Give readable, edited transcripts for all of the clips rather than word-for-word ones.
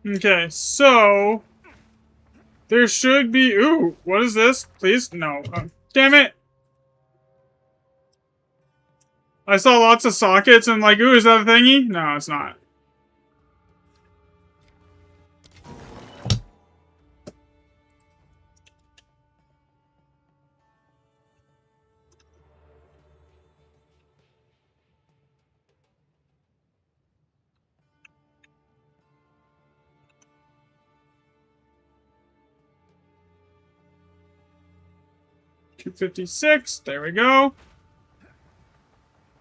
Okay, so there should be. Ooh, what is this? Please, no. Damn it! I saw lots of sockets and like, ooh, is that a thingy? No, it's not. $256. There we go.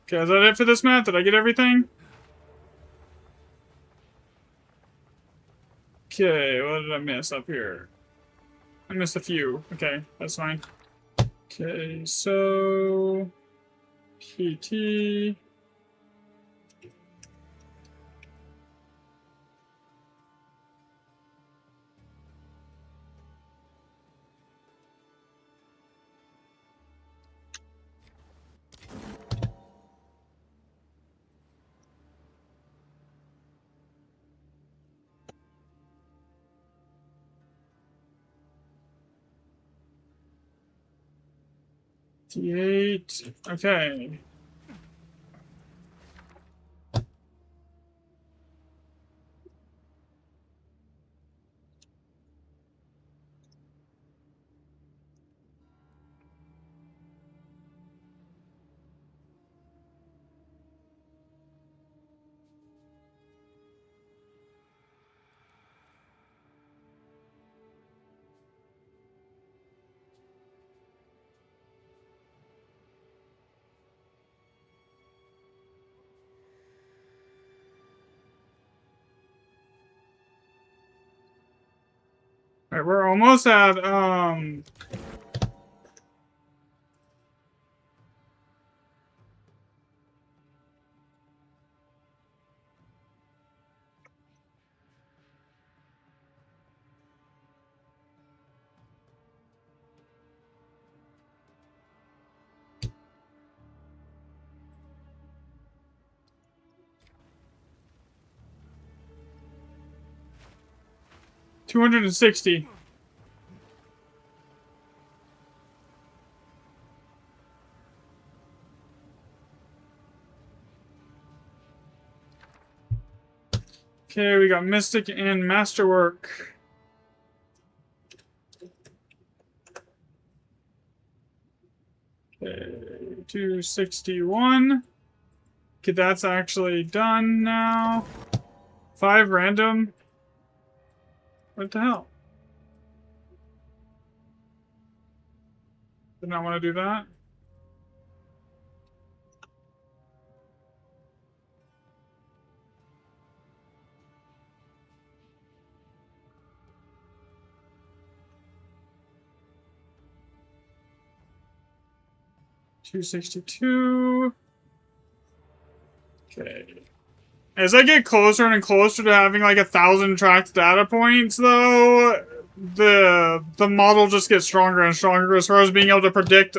Okay, is that it for this map? Did I get everything? Okay, what did I miss up here? I missed a few. Okay, that's fine. Okay, so PT. T8. Okay. Alright, we're almost at, 260. Okay, we got Mystic and Masterwork. Okay, 261. Okay, that's actually done now. 5 random. What the hell? Did not want to do that. $262. Okay. As I get closer and closer to having like 1,000 tracked data points, though, the model just gets stronger and stronger as far as being able to predict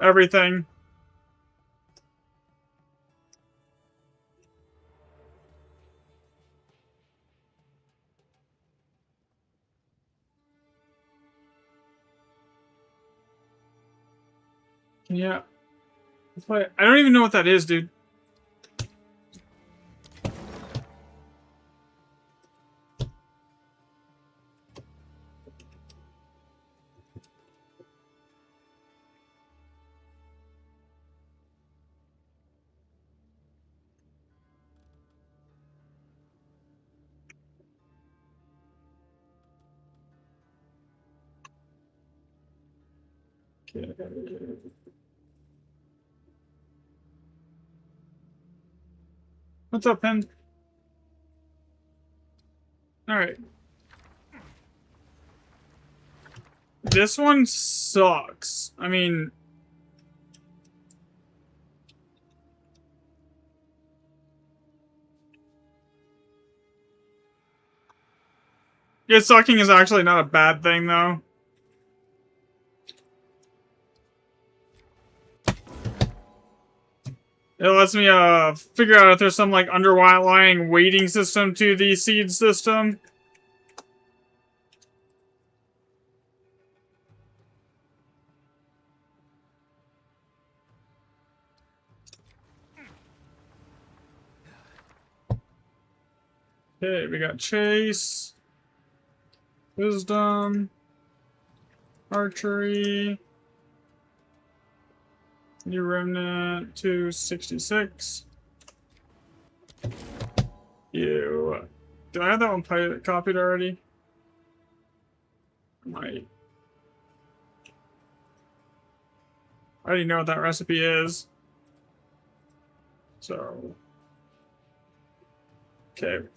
everything. Yeah. I don't even know what that is, dude. What's up, Pen? Alright. This one sucks. I mean... It sucking is actually not a bad thing, though. It lets me figure out if there's some like underlying weighting system to the seed system. Okay, we got Chase, Wisdom, Archery, New Remnant 266. You. Did I have that one copied already? Might. I already know what that recipe is. So. Okay.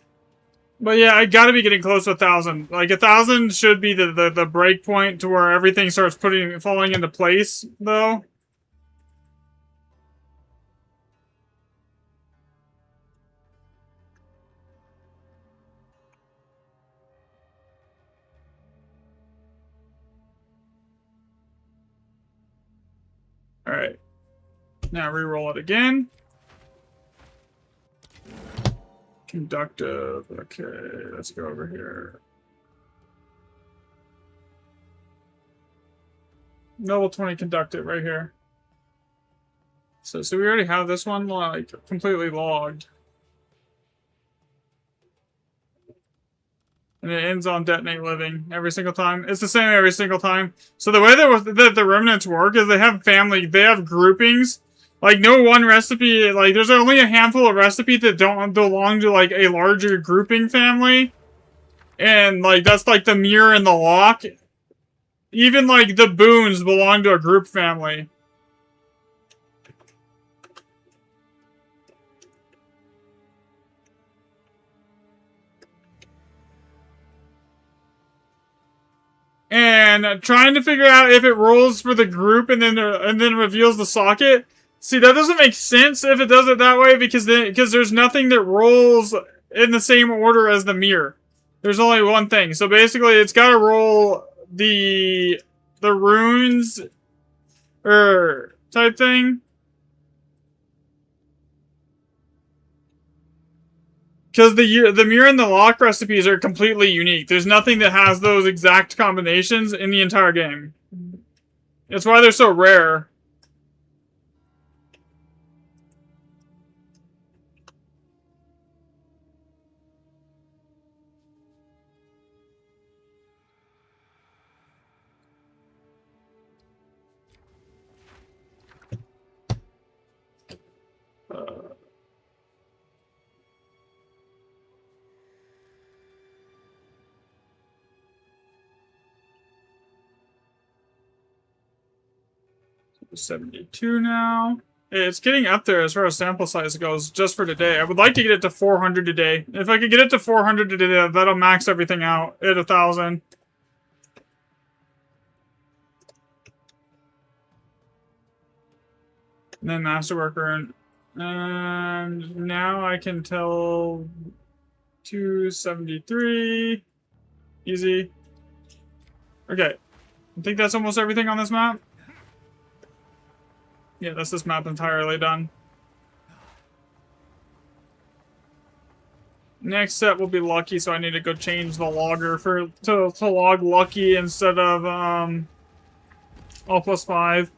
But yeah, I gotta be getting close to 1,000. Like 1,000 should be the break point to where everything starts falling into place, though. Alright. Now re-roll it again. Conductive. Okay, let's go over here. Level 20 conductive right here. So we already have this one like completely logged. And it ends on detonate living every single time. It's the same every single time. So the way that the remnants work is they have they have groupings. Like, no one recipe, like, there's only a handful of recipes that don't belong to, like, a larger grouping family. And, like, that's, like, the mirror and the lock. Even, like, the boons belong to a group family. And trying to figure out if it rolls for the group and then reveals the socket. See, that doesn't make sense if it does it that way because there's nothing that rolls in the same order as the mirror. There's only one thing. So basically, it's got to roll the runes or type thing. Because the mirror and the lock recipes are completely unique. There's nothing that has those exact combinations in the entire game. That's why they're so rare. Uh, 72 now. It's getting up there as far as sample size goes, just for today. I would like to get it to 400 today. If I could get it to 400 today, that'll max everything out at 1,000. And then Masterworker. And now I can tell 273. Easy. Okay. I think that's almost everything on this map. Yeah, that's this map entirely done. Next set will be Lucky, so I need to go change the logger to log Lucky instead of All+5.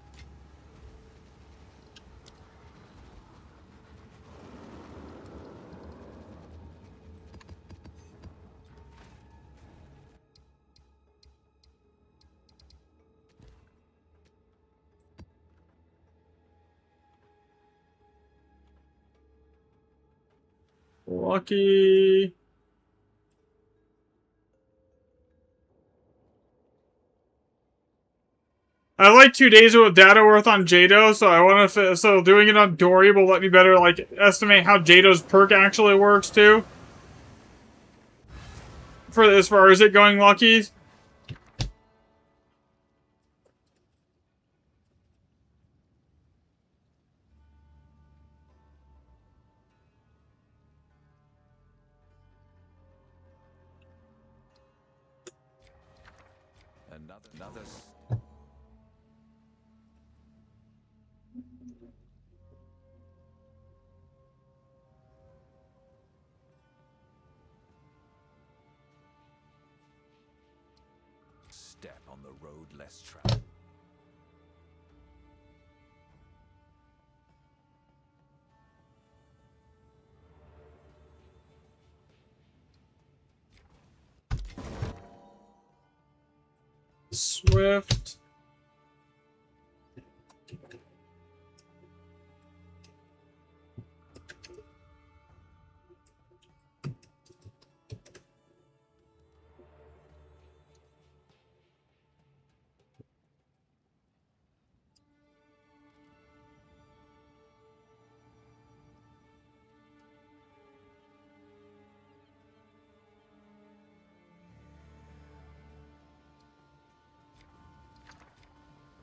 Lucky. I like 2 days of data worth on Jado, so I want to. So doing it on Dory will let me better like estimate how Jado's perk actually works too. For as far as it going Lucky. Another. step on the road less traveled. Swift.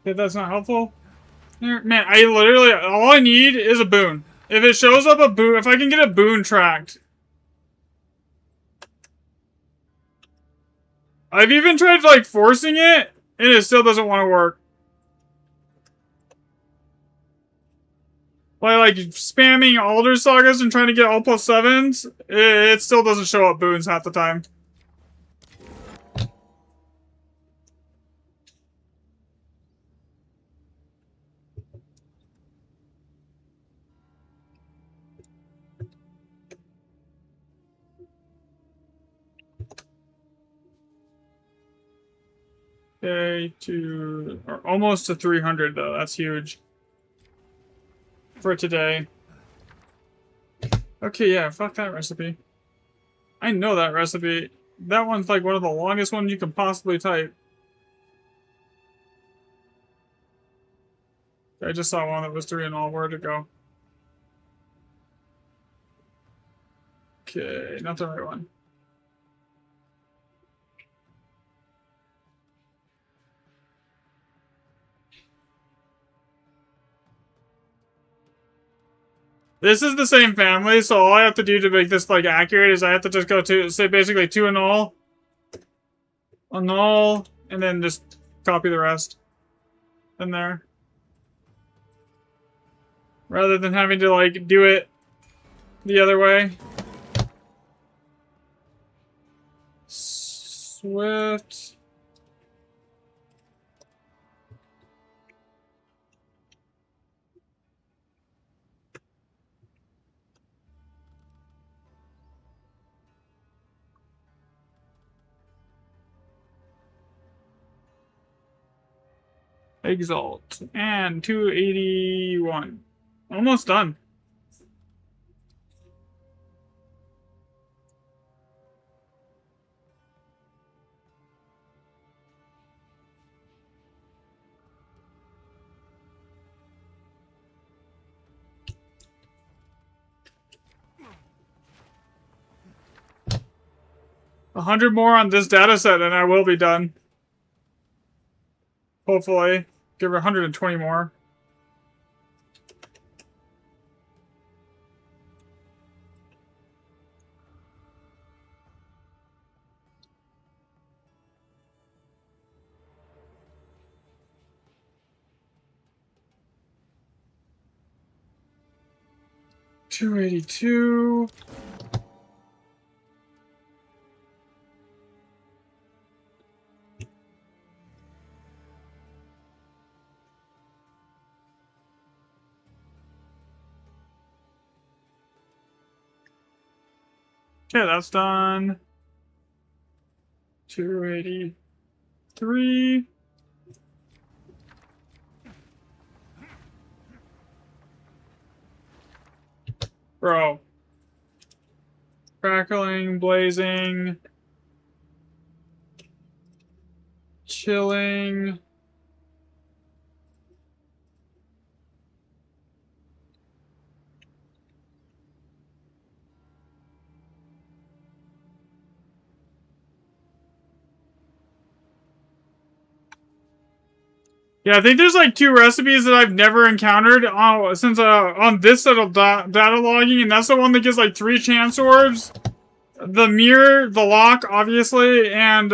If that's not helpful. Man, I literally, all I need is a boon. If it shows up a boon, if I can get a boon tracked. I've even tried, like, forcing it, and it still doesn't want to work. Like spamming Alder Sagas and trying to get all +7s, it still doesn't show up boons half the time. Okay, almost to 300 though. That's huge for today. Okay, yeah, fuck that recipe. I know that recipe. That one's like one of the longest ones you can possibly type. I just saw one that was 3 and all. Where'd it go? Okay, not the right one. This is the same family, so all I have to do to make this like accurate is I have to just go to say basically 2 and all, and then just copy the rest in there. Rather than having to like do it the other way. Swift. Exalt. And 281. Almost done. A 100 more on this data set and I will be done. Hopefully. Give her 120 more. $282. Okay, that's done. 283. Bro. Crackling, blazing. Chilling. Yeah, I think there's like 2 recipes that I've never encountered since on this set of data logging, and that's the one that gives like 3 chance orbs, the mirror, the lock, obviously, and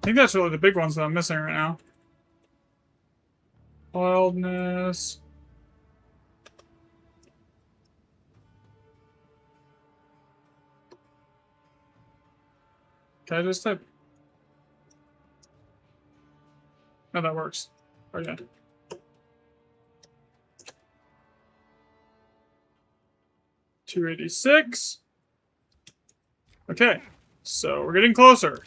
think that's really the big ones that I'm missing right now. Wildness. Can I just type? No, that works. Okay. $286. Okay, so we're getting closer.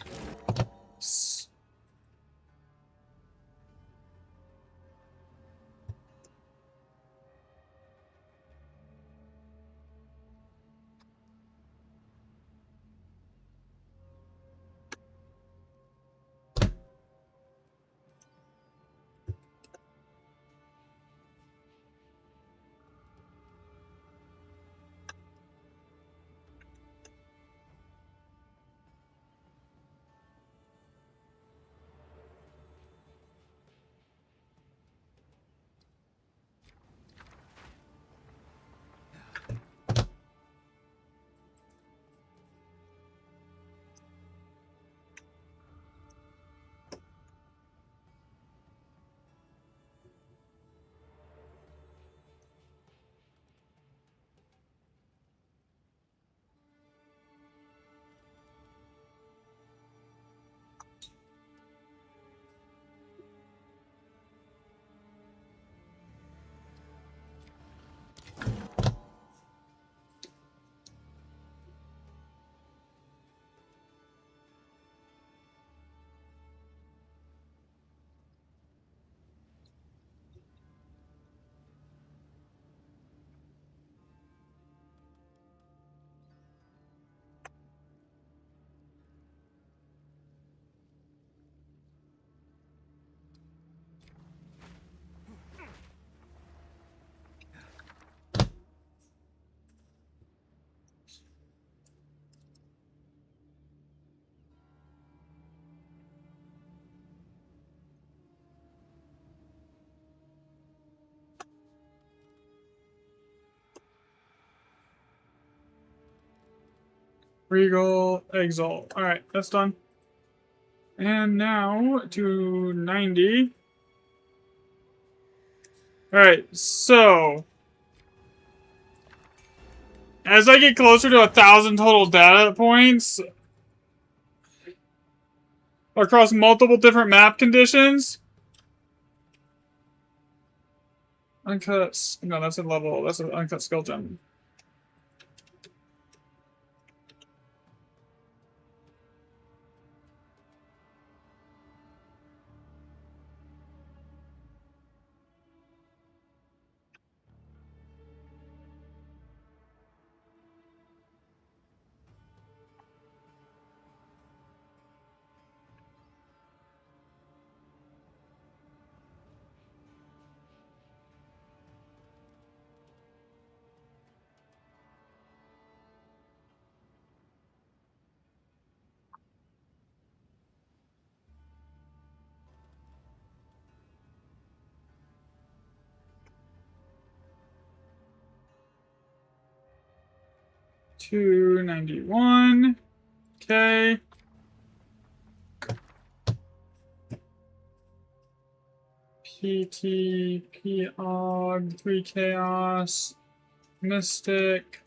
Regal, Exalt. Alright, that's done. And now to 90. Alright, so as I get closer to 1,000 total data points across multiple different map conditions. Uncut. No, that's a level. That's an uncut skill gem. $291. Okay. PT, P-Og, 3 Chaos, Mystic,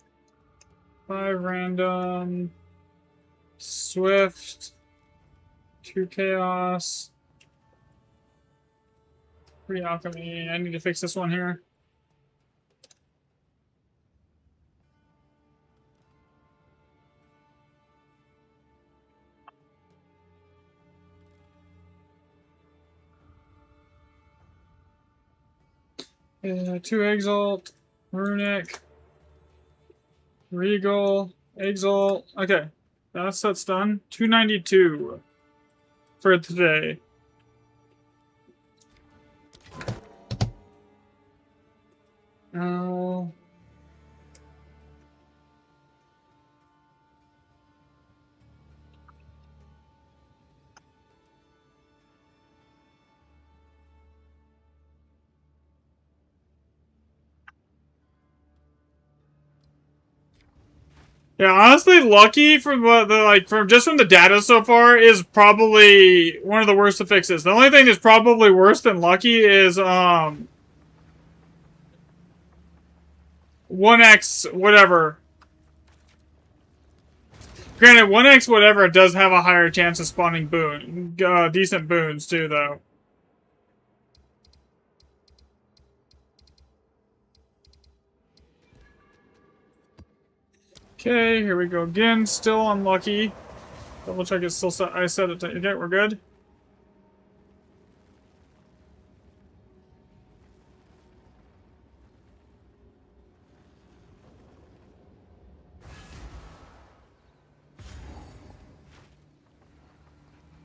5 Random, Swift, 2 Chaos, 3 Alchemy. I need to fix this one here. Two Exalt, Runic, Regal, Exalt. Okay, that's done. 292 for today. Now, Yeah, honestly, Lucky from what the from the data so far is probably one of the worst to fixes. The only thing that's probably worse than Lucky is 1x whatever. Granted, 1x whatever does have a higher chance of spawning decent boons too, though. Okay, here we go again. Still unlucky. Double check it's still set. I set it to. Okay, we're good.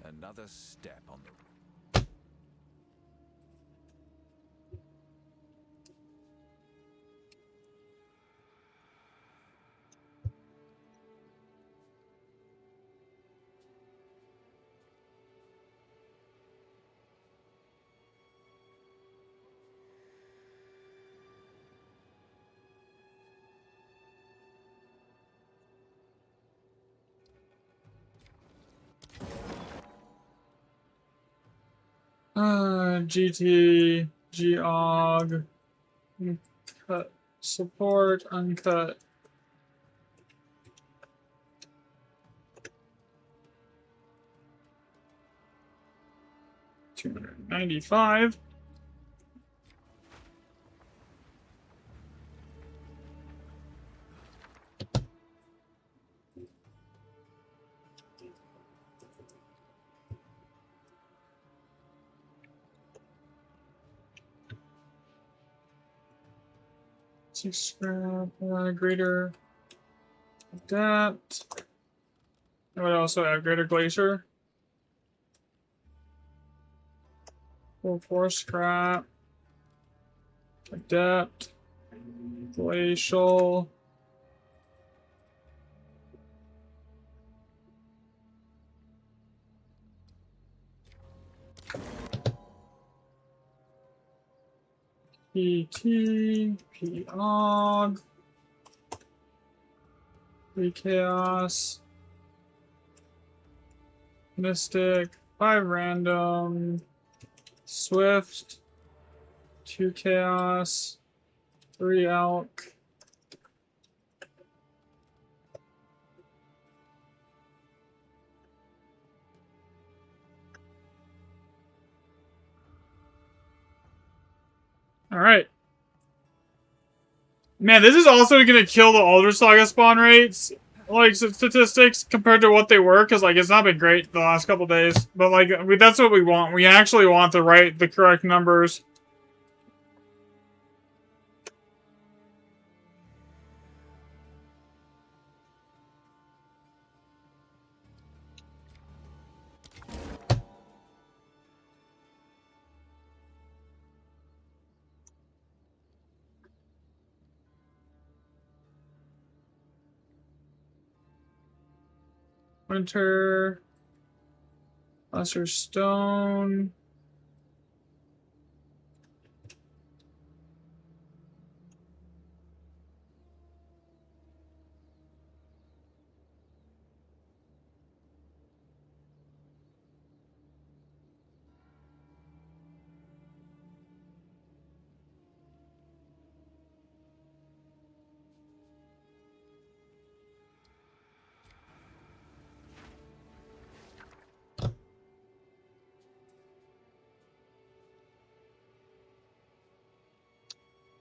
Another step on the GT, GOG, cut, support, uncut. $295. Six scrap, greater adapt. I would also add greater glacier. 4 scrap. Adapt. Glacial. PT, POG, Chaos, Mystic, 5 random, Swift, 2 Chaos, 3 Elk. Alright. Man, this is also going to kill the Alder Saga spawn rates, like, statistics compared to what they were, because, like, it's not been great the last couple days. But, like, that's what we want. We actually want the correct numbers. Winter, Lesser Stone.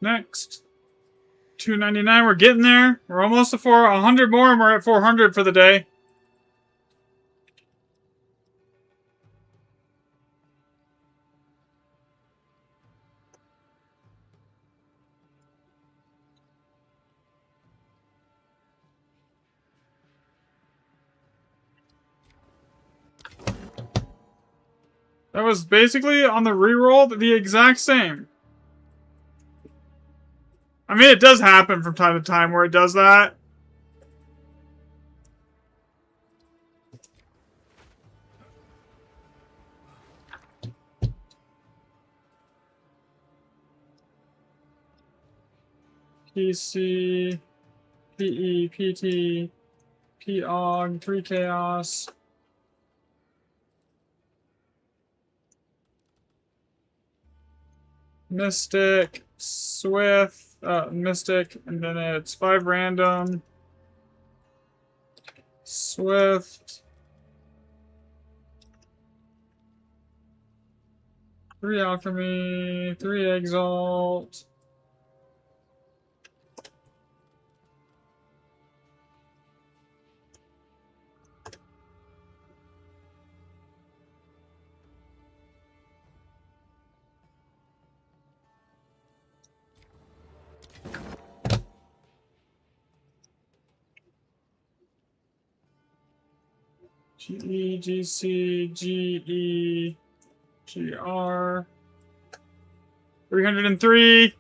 Next. 299, we're getting there. We're almost to 100 more, and we're at 400 for the day. That was basically on the reroll the exact same. I mean, it does happen from time to time where it does that. PC, PE, PT, P-Og, 3 Chaos. Mystic, Swift, Mystic, and then it's 5 random. Swift. 3 Alchemy, 3 Exalt. GE, GC, GE, GR. 303.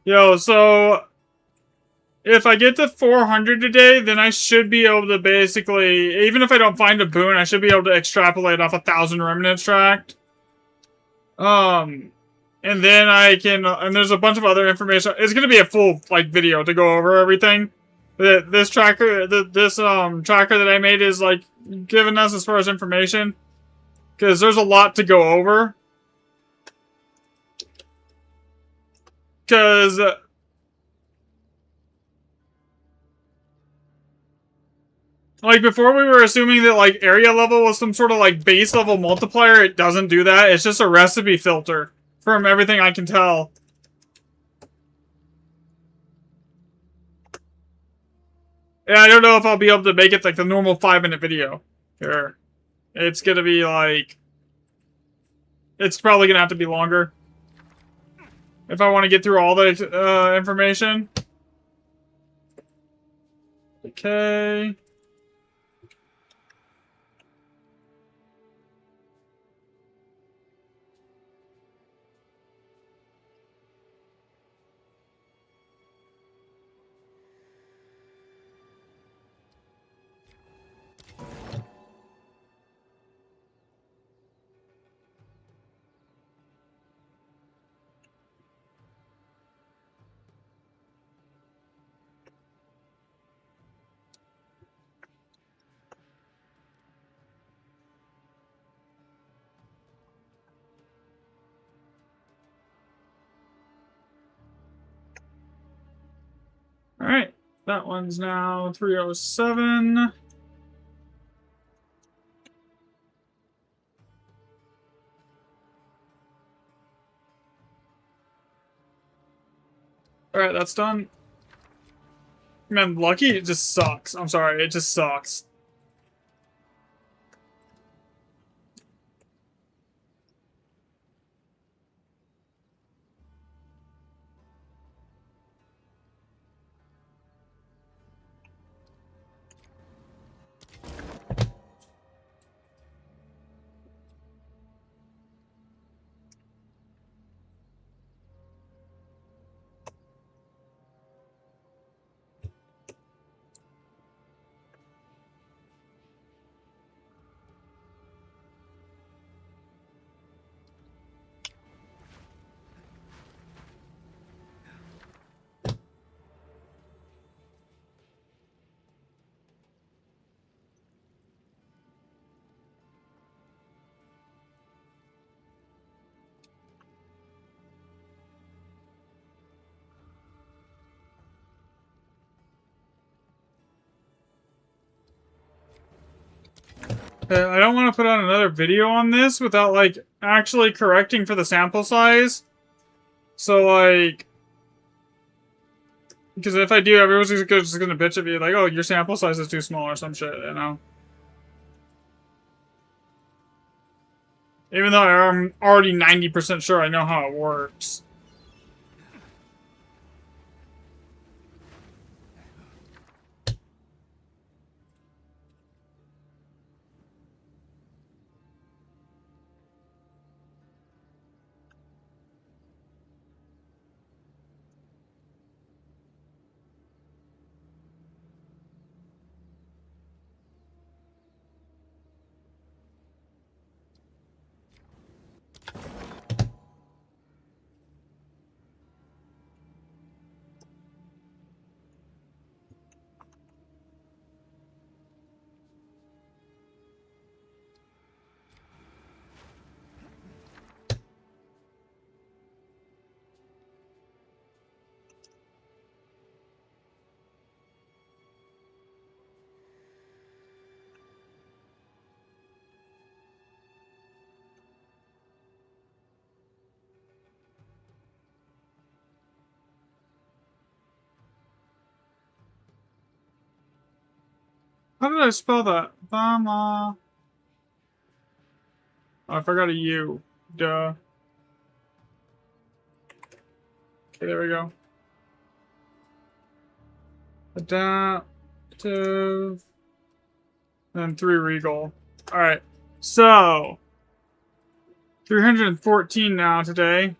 Yo, so if I get to 400 today, then I should be able to basically, even if I don't find a boon, I should be able to extrapolate off 1,000 remnants tracked. And then I can, and there's a bunch of other information. It's gonna be a full like video to go over everything. This tracker, this tracker that I made is like giving us as far as information, because there's a lot to go over. Because like before we were assuming that like area level was some sort of like base level multiplier. It doesn't do that. It's just a recipe filter from everything I can tell. Yeah, I don't know if I'll be able to make it like the normal 5-minute video here. It's gonna be like, it's probably gonna have to be longer if I want to get through all the information. Okay. Alright, that one's now 307. Alright, that's done. Man, Lucky, it just sucks. I'm sorry, it just sucks. I don't want to put out another video on this without, like, actually correcting for the sample size. So, like... Because if I do, everyone's just gonna bitch at me, like, oh, your sample size is too small or some shit, you know? Even though I'm already 90% sure I know how it works. How did I spell that? Bama. Oh, I forgot a U. Duh. Okay, there we go. Adaptive. And 3 Regal. Alright. So. 314 now today.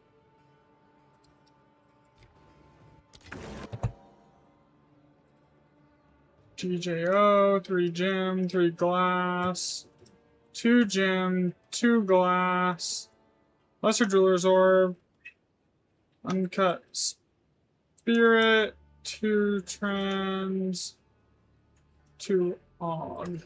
TJO, 3 gem, 3 glass. 2 gem, 2 glass. Lesser Jeweler's Orb. Uncut Spirit. 2 trans. 2 Og.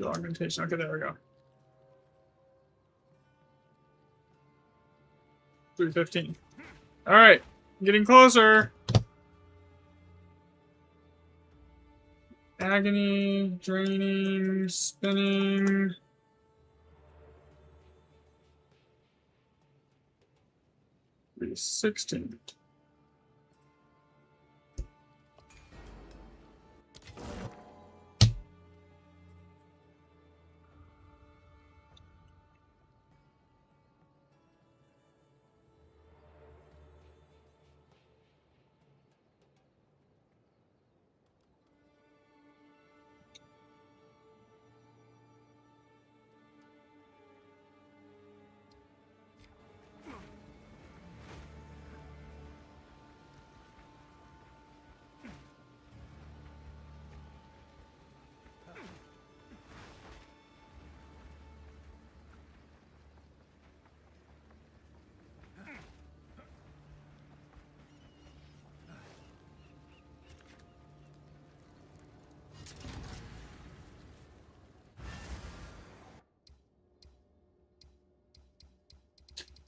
Augmentation. Okay, there we go. 315. Alright, getting closer. Agony, draining, spinning. Be 16.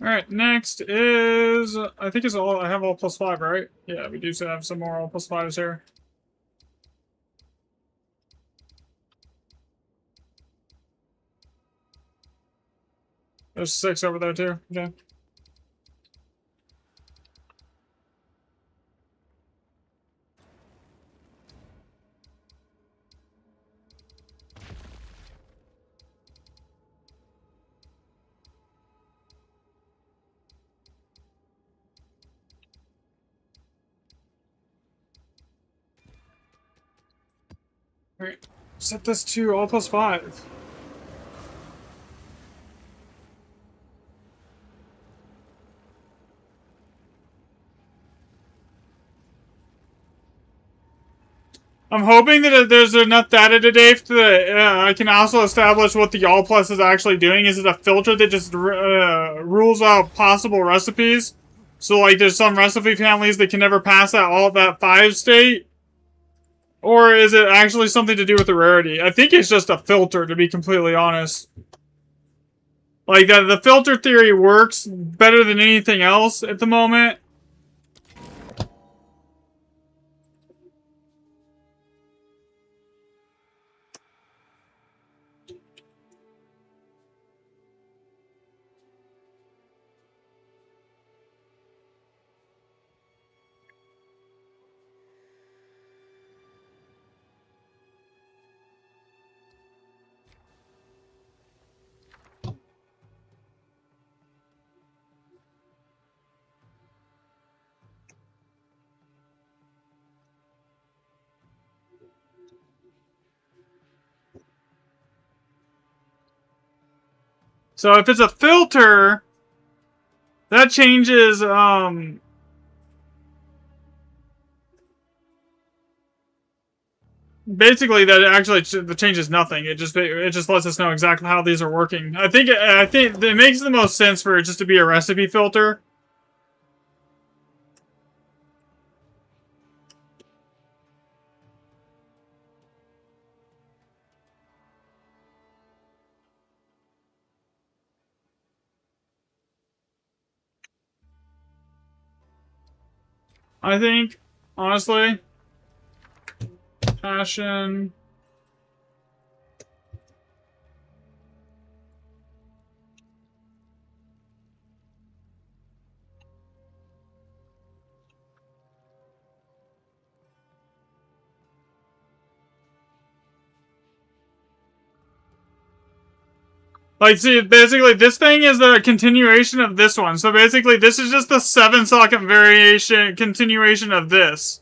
Alright, next is, I think it's all, I have all +5, right? Yeah, we do have some more all +5s here. There's 6 over there too, okay. Alright, set this to all +5. I'm hoping that there's enough data today that I can also establish what the All Plus is actually doing. Is it a filter that just rules out possible recipes? So, like, there's some recipe families that can never pass that 5 state? Or is it actually something to do with the rarity? I think it's just a filter, to be completely honest. Like, the filter theory works better than anything else at the moment. So if it's a filter, that changes, basically that actually changes nothing. It just lets us know exactly how these are working. I think it makes the most sense for it just to be a recipe filter. I think, honestly, passion. Like, see, basically, this thing is a continuation of this one. So basically, this is just the 7-socket variation, continuation of this.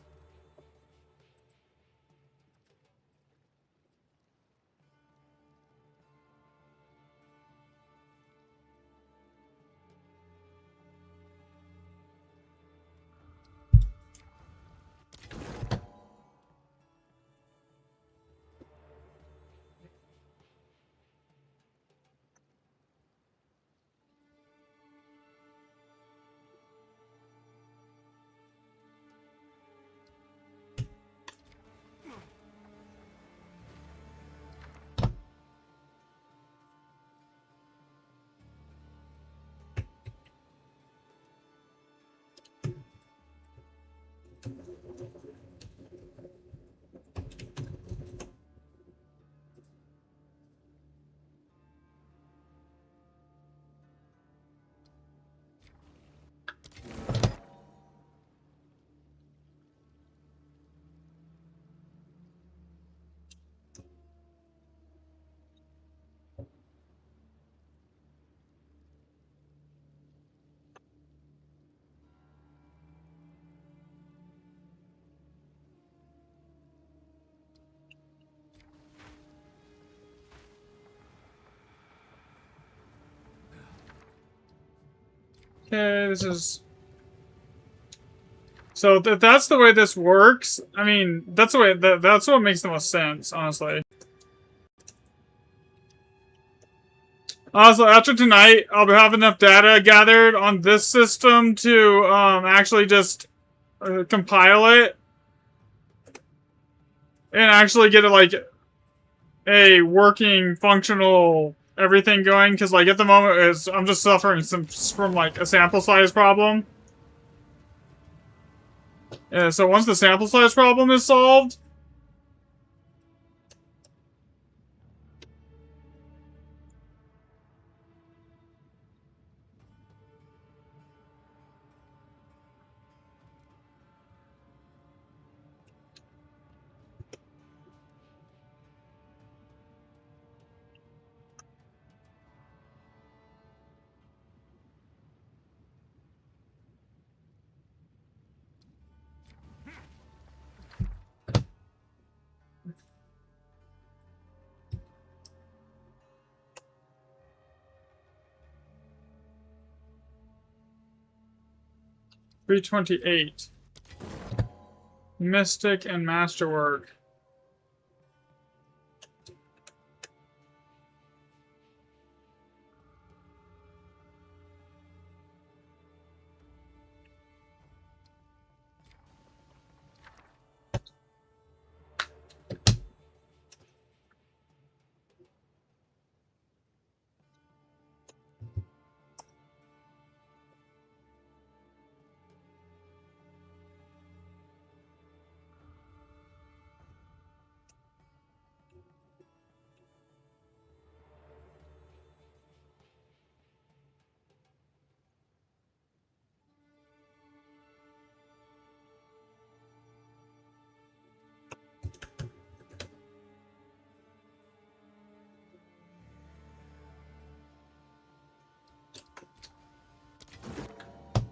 Okay, this is... So that's the way this works. I mean, that's the way that's what makes the most sense, honestly. Also, after tonight, I'll have enough data gathered on this system to actually just compile it and actually get like a working, functional everything going. Because like at the moment, I'm just suffering from like a sample size problem. Yeah, so once the sample size problem is solved, $328. Mystic and Masterwork.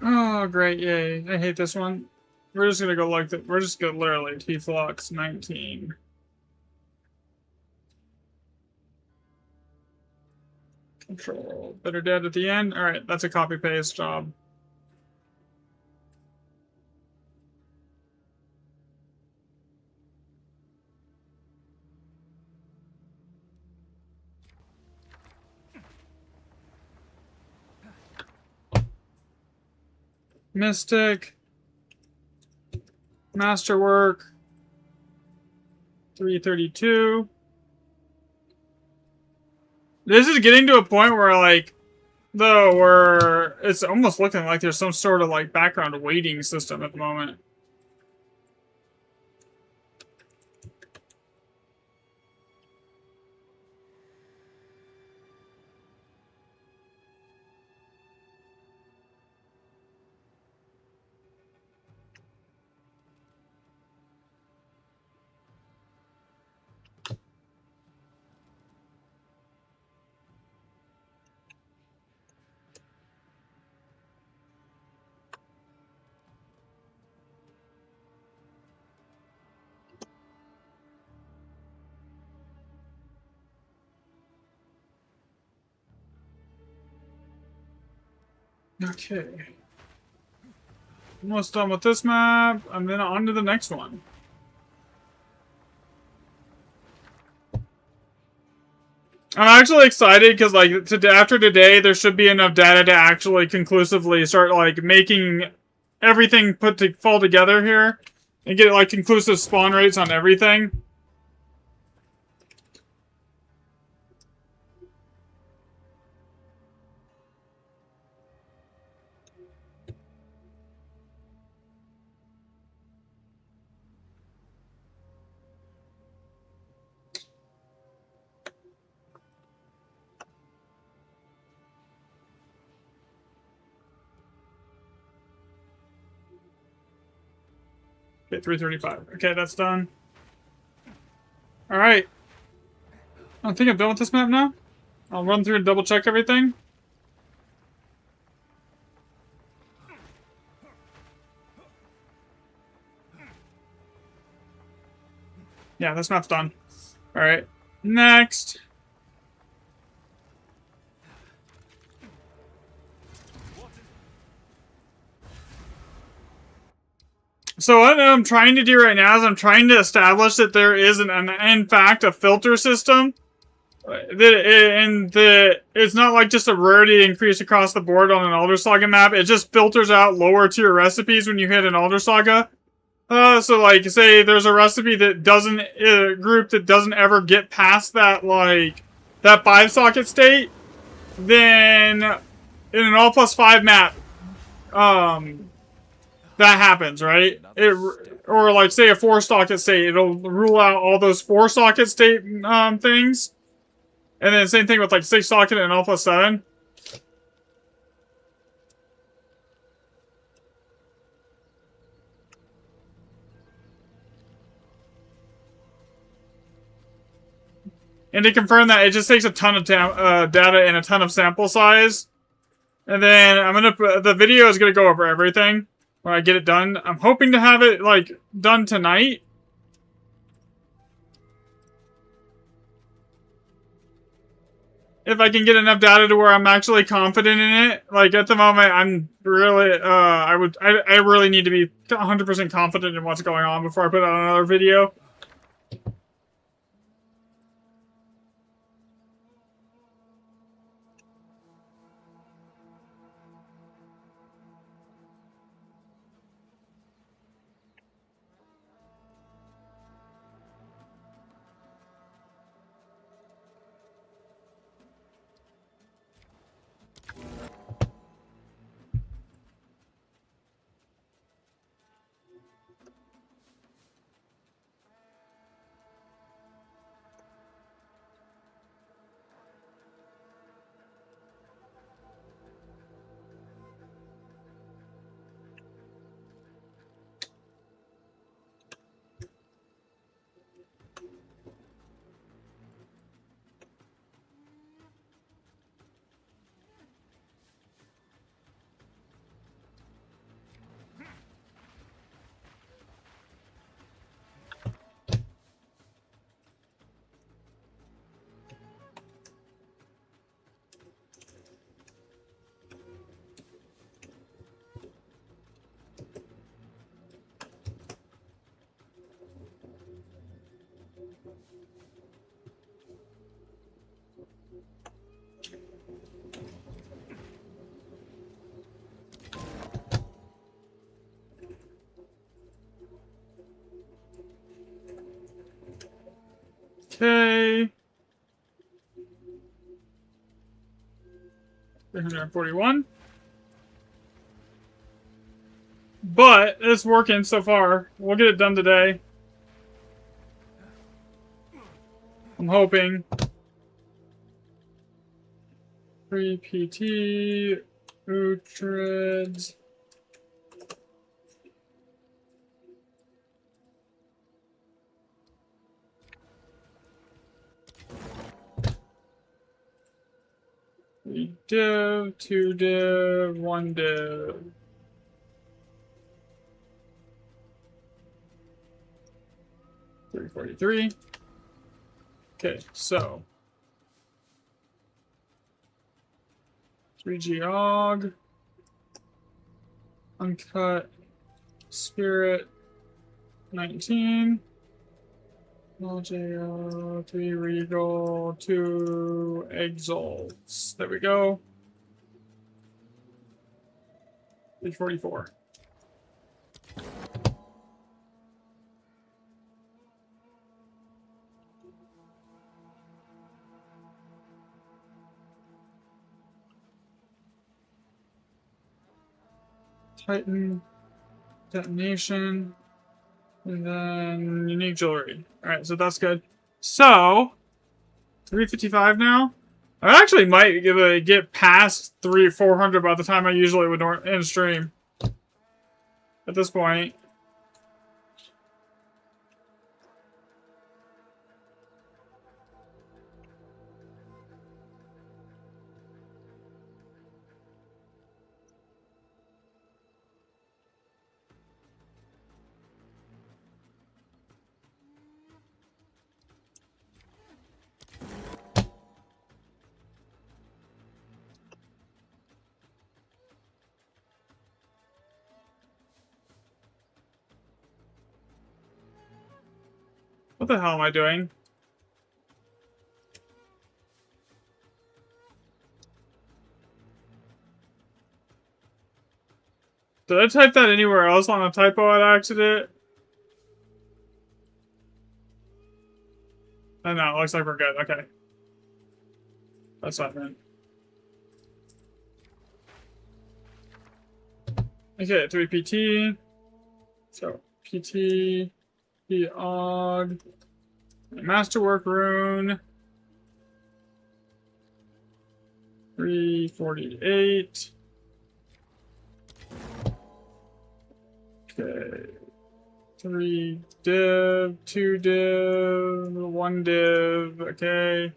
Oh, great, yay. I hate this one. We're just gonna go like that. We're just gonna literally T-Flux 19. Control. Better dead at the end. Alright, that's a copy-paste job. Mystic. Masterwork. 332. This is getting to a point where, like, though, where it's almost looking like there's some sort of, like, background waiting system at the moment. Okay. Almost done with this map, and then on to the next one. I'm actually excited because, like, after today, there should be enough data to actually conclusively start, like, making everything fall together here and get, like, conclusive spawn rates on everything. Okay, 335. Okay, that's done. Alright. I think I'm done with this map now. I'll run through and double check everything. Yeah, this map's done. Alright. Next. So what I'm trying to do right now is I'm trying to establish that there is, in fact, a filter system. It's not like just a rarity increase across the board on an Elder Saga map. It just filters out lower tier recipes when you hit an Elder Saga. So like, say there's a recipe that doesn't, group that doesn't ever get past that, like, that 5-socket state, then in an all plus 5 map, that happens, right? Or like, say a 4-socket state, it'll rule out all those 4-socket state, things. And then same thing with like 6-socket and all plus 7. And to confirm that, it just takes a ton of data and a ton of sample size. And then the video is gonna go over everything when I get it done. I'm hoping to have it, like, done tonight. If I can get enough data to where I'm actually confident in it. Like, at the moment, I'm really, I really need to be 100% confident in what's going on before I put out another video. Okay. 341. But it's working so far. We'll get it done today. I'm hoping. 3 PT, Uhtred. Div, 2 div, 1 div. $343. Okay, so 3G Og. Uncut. Spirit. 19. LJO. 3 Regal. 2 Exalts. There we go. 344. Titan, detonation, and then unique jewelry. Alright, so that's good. So, 355 now? I actually might get past 400 by the time I usually would end stream. At this point. What the hell am I doing? Did I type that anywhere else on a typo at accident? Oh no, it looks like we're good. Okay. That's what I meant. Okay, 3 PT. So, PT, P-Og, Masterwork Rune, 348. Okay. 3 div, 2 div, 1 div, okay.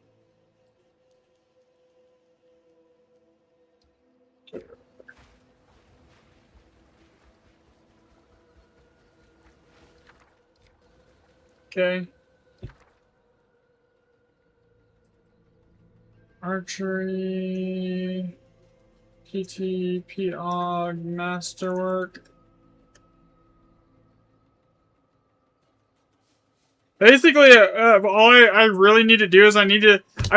Okay. Archery, PT, P-Og, Masterwork. Basically, all I really need to do is I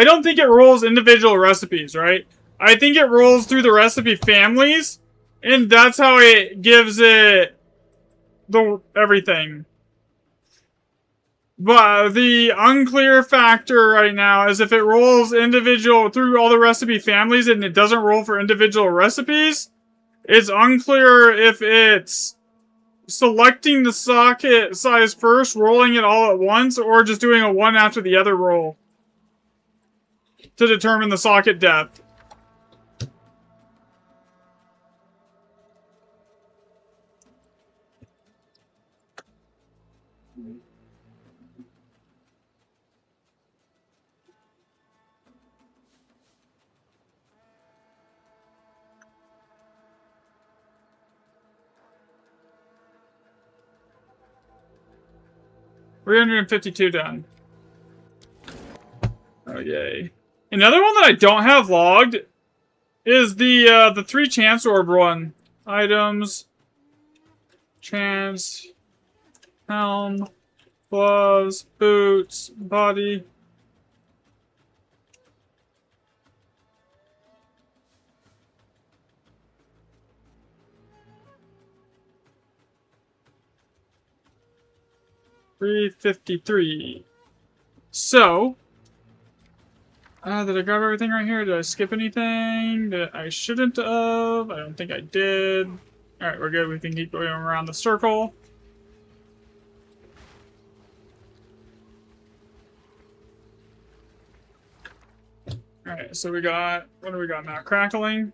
don't think it rolls individual recipes, right? I think it rolls through the recipe families, and that's how it gives it everything. But the unclear factor right now is if it rolls individual through all the recipe families and it doesn't roll for individual recipes, it's unclear if it's selecting the socket size first, rolling it all at once, or just doing a one after the other roll to determine the socket depth. $352 done. Oh yay! Another one that I don't have logged is the 3 chance orb one. Items, chance, helm, gloves, boots, body. $353. So, did I grab everything right here? Did I skip anything that I shouldn't have? I don't think I did. Alright, we're good. We can keep going around the circle. Alright, so we got... What do we got now? Crackling.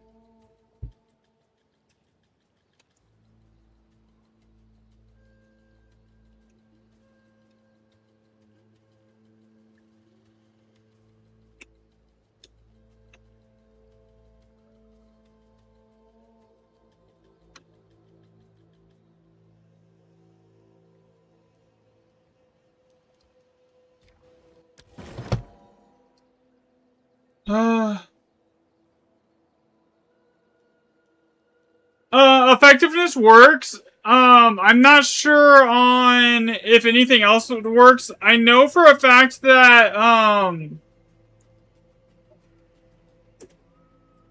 Effectiveness works. I'm not sure on if anything else works. I know for a fact that,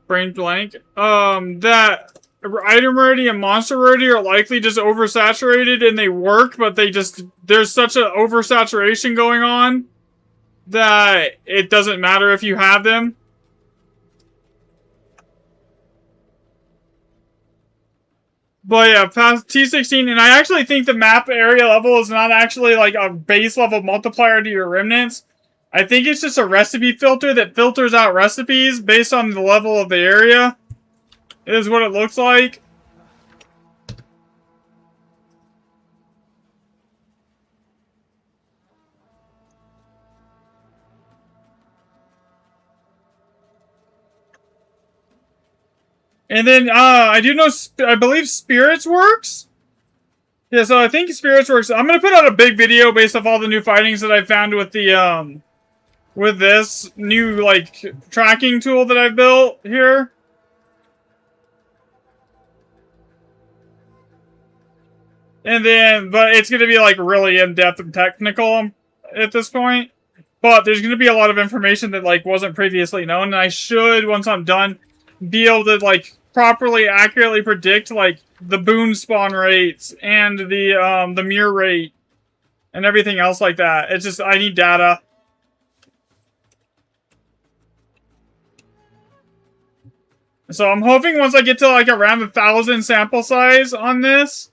brain blank, that item rarity and monster rarity are likely just oversaturated and they work, but there's such an oversaturation going on that it doesn't matter if you have them. But yeah, past T16, and I actually think the map area level is not actually like a base level multiplier to your remnants. I think it's just a recipe filter that filters out recipes based on the level of the area, is what it looks like. And then, I do know, I believe Spirits works? Yeah, so I think Spirits works. I'm gonna put out a big video based off all the new findings that I found with the, with this new, like, tracking tool that I built here. And then, but it's gonna be, like, really in-depth and technical at this point. But there's gonna be a lot of information that, like, wasn't previously known, and I should, once I'm done, be able to, like, properly, accurately predict, like, the boon spawn rates and the mirror rate and everything else like that. It's just, I need data. So I'm hoping once I get to, like, around 1,000 sample size on this,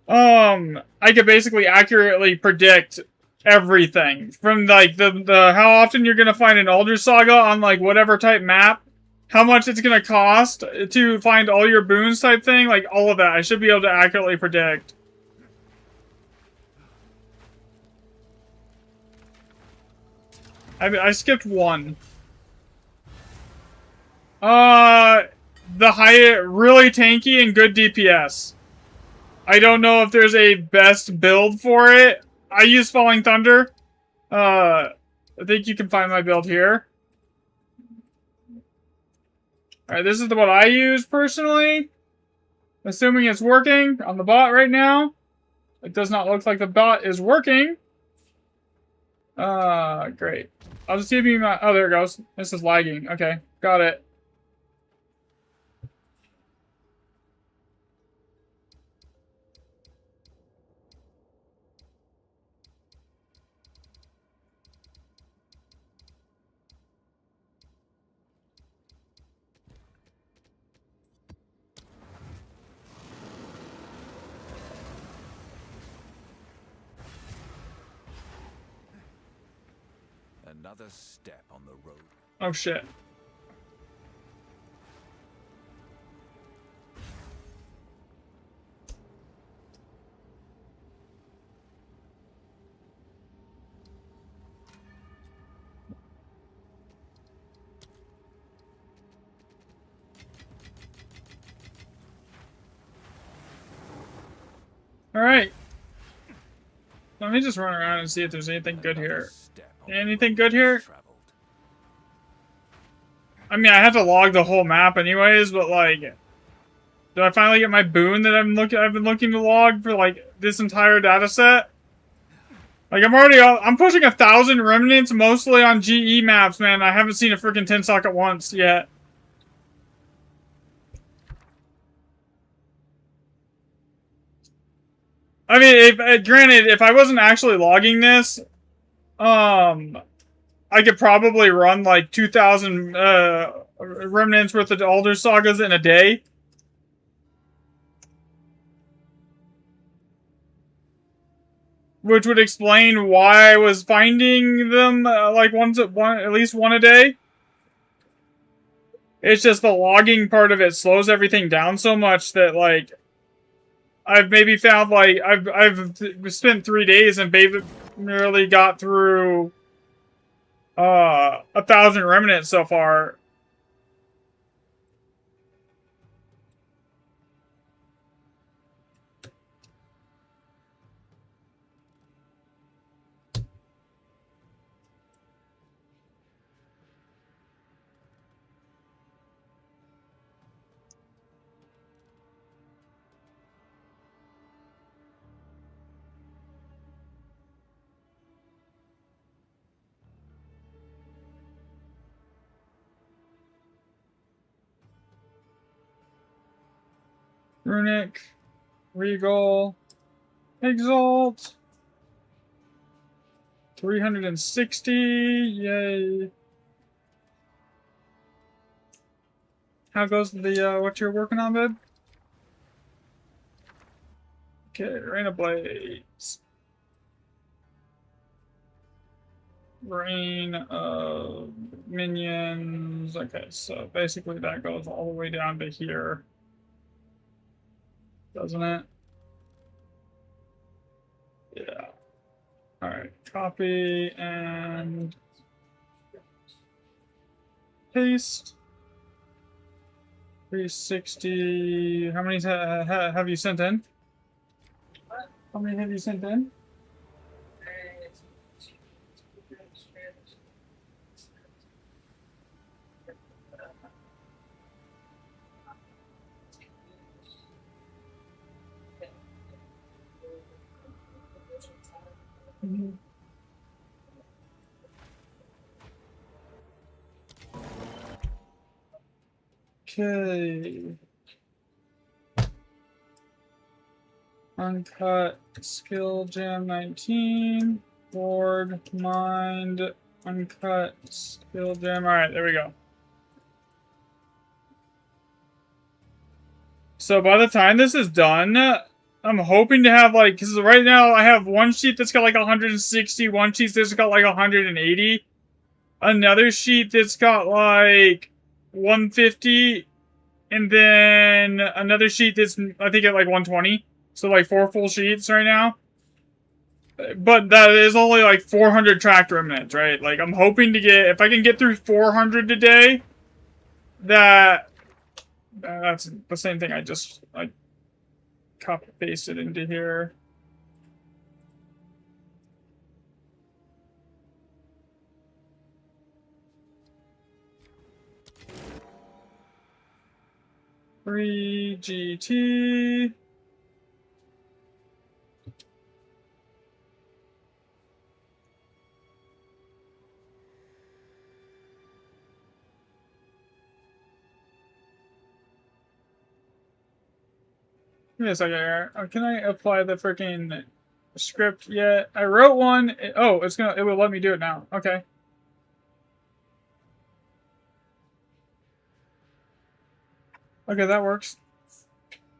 I could basically accurately predict everything. From, like, the how often you're gonna find an Alder Saga on, like, whatever type map, how much it's gonna cost to find all your boons type thing, like, all of that. I should be able to accurately predict. I skipped one. The high, really tanky and good DPS. I don't know if there's a best build for it. I use Falling Thunder. I think you can find my build here. Alright, this is what I use personally. Assuming it's working on the bot right now. It does not look like the bot is working. Great. I'll just give you my... Oh, there it goes. This is lagging. Okay, got it. Another step on the road. Oh, shit. Alright. Let me just run around and see if there's anything good here. Anything good here? I mean, I have to log the whole map anyways, but, like... Did I finally get my boon that I've been looking to log for, like, this entire data set? Like, I'm pushing 1,000 remnants, mostly on GE maps, man. I haven't seen a freaking 10 socket once yet. I mean, granted, if I wasn't actually logging this, I could probably run like 2,000 remnants worth of Alder Sagas in a day. Which would explain why I was finding them like at least one a day. It's just the logging part of it slows everything down so much that, like, I've maybe found, like, I've spent 3 days and barely got through 1,000 remnants so far. Runic, Regal, Exalt. 360, yay. How goes the, what you're working on, babe? Okay, Rain of Blades. Rain of Minions. Okay, so basically that goes all the way down to here. Doesn't it? Yeah. Alright, copy and paste. 360. How many have you sent in? How many have you sent in? Okay. Uncut skill jam 19. Board mind. Uncut skill jam. Alright, there we go. So by the time this is done, I'm hoping to have like, because right now I have one sheet that's got like 160, one sheet that's got like 180, another sheet that's got like 150, and then another sheet that's, I think, at like 120. So like 4 full sheets right now. But that is only like 400 tracked remnants, right? Like I'm hoping to get, if I can get through 400 today, that's the same thing I just like copy pasted into here. Free GT. Give me a second here. Can I apply the freaking script yet? I wrote one. It will let me do it now. Okay. Okay, that works.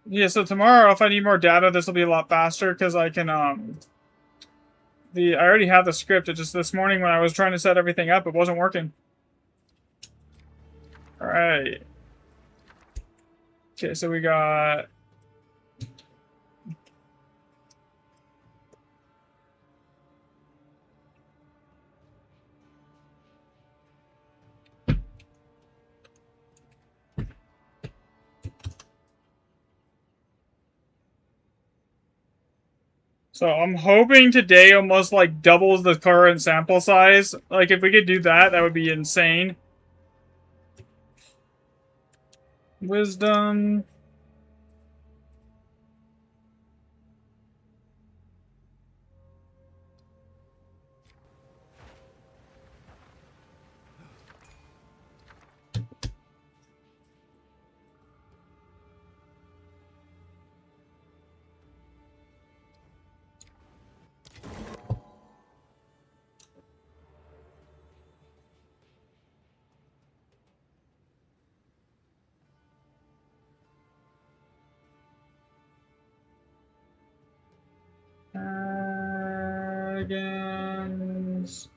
Yeah, so tomorrow, if I need more data, this will be a lot faster because I can, I already have the script. It just this morning when I was trying to set everything up, it wasn't working. Alright. Okay, so we got... So I'm hoping today almost like doubles the current sample size. Like if we could do that, that would be insane. Wisdom. Dragons.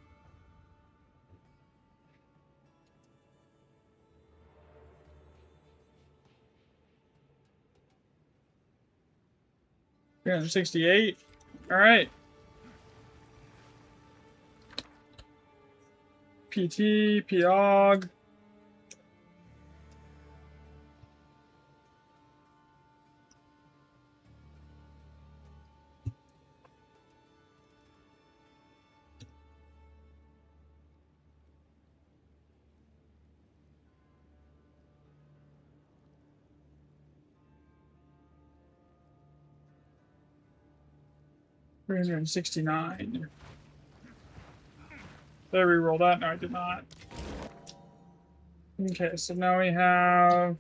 $368. All right. PT, Piog. $369. Did I re-roll that? No, I did not. Okay, so now we have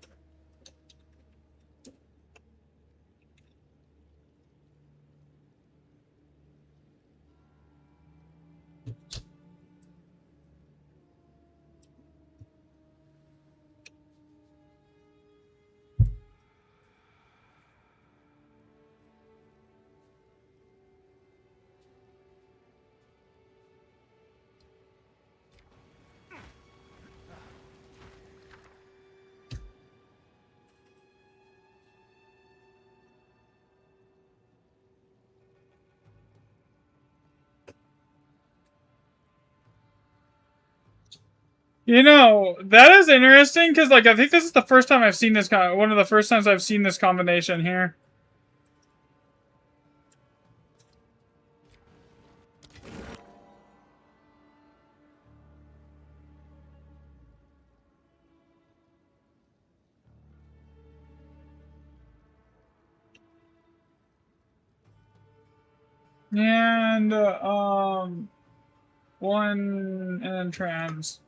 You know, that is interesting because, like, I think this is the first time I've seen this one of the first times I've seen this combination here. And, one and trans.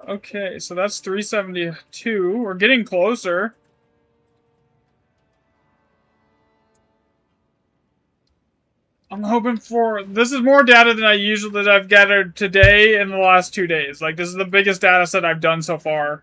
Okay, so that's 372. We're getting closer. I'm hoping for this is more data than I've gathered today in the last 2 days. Like, this is the biggest data set I've done so far.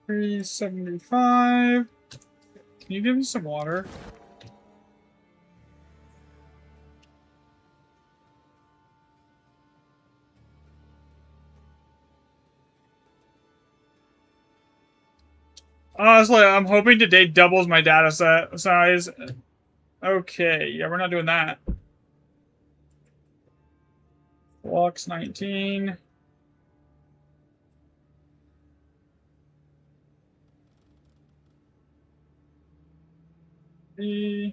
$375. Can you give me some water? Honestly, I'm hoping today doubles my data set size. Okay, yeah, we're not doing that. Flux 19. The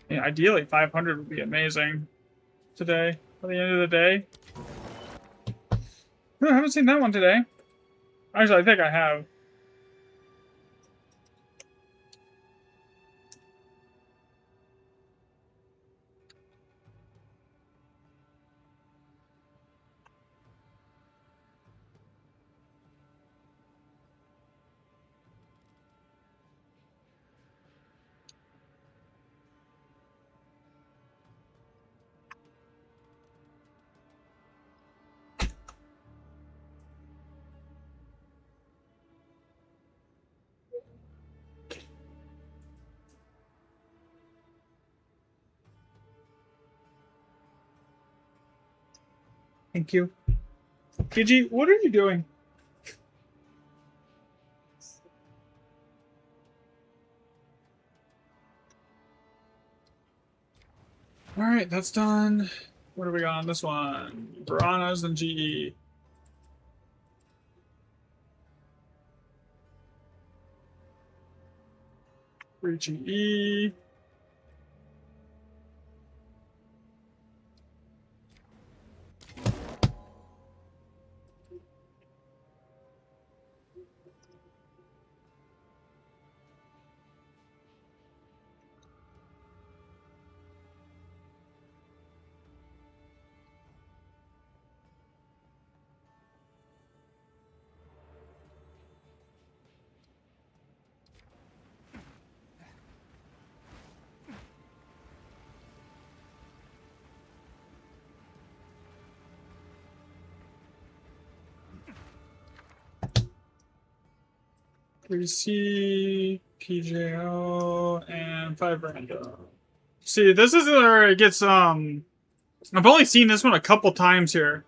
yeah, ideally 500 would be amazing today. By the end of the day. I haven't seen that one today. Actually, I think I have. Thank you. Gigi, what are you doing? Alright, that's done. What do we got on this one? Piranhas and GE. Free GE. C, PJO, and 5 random. See, this is where it gets, I've only seen this one a couple times here.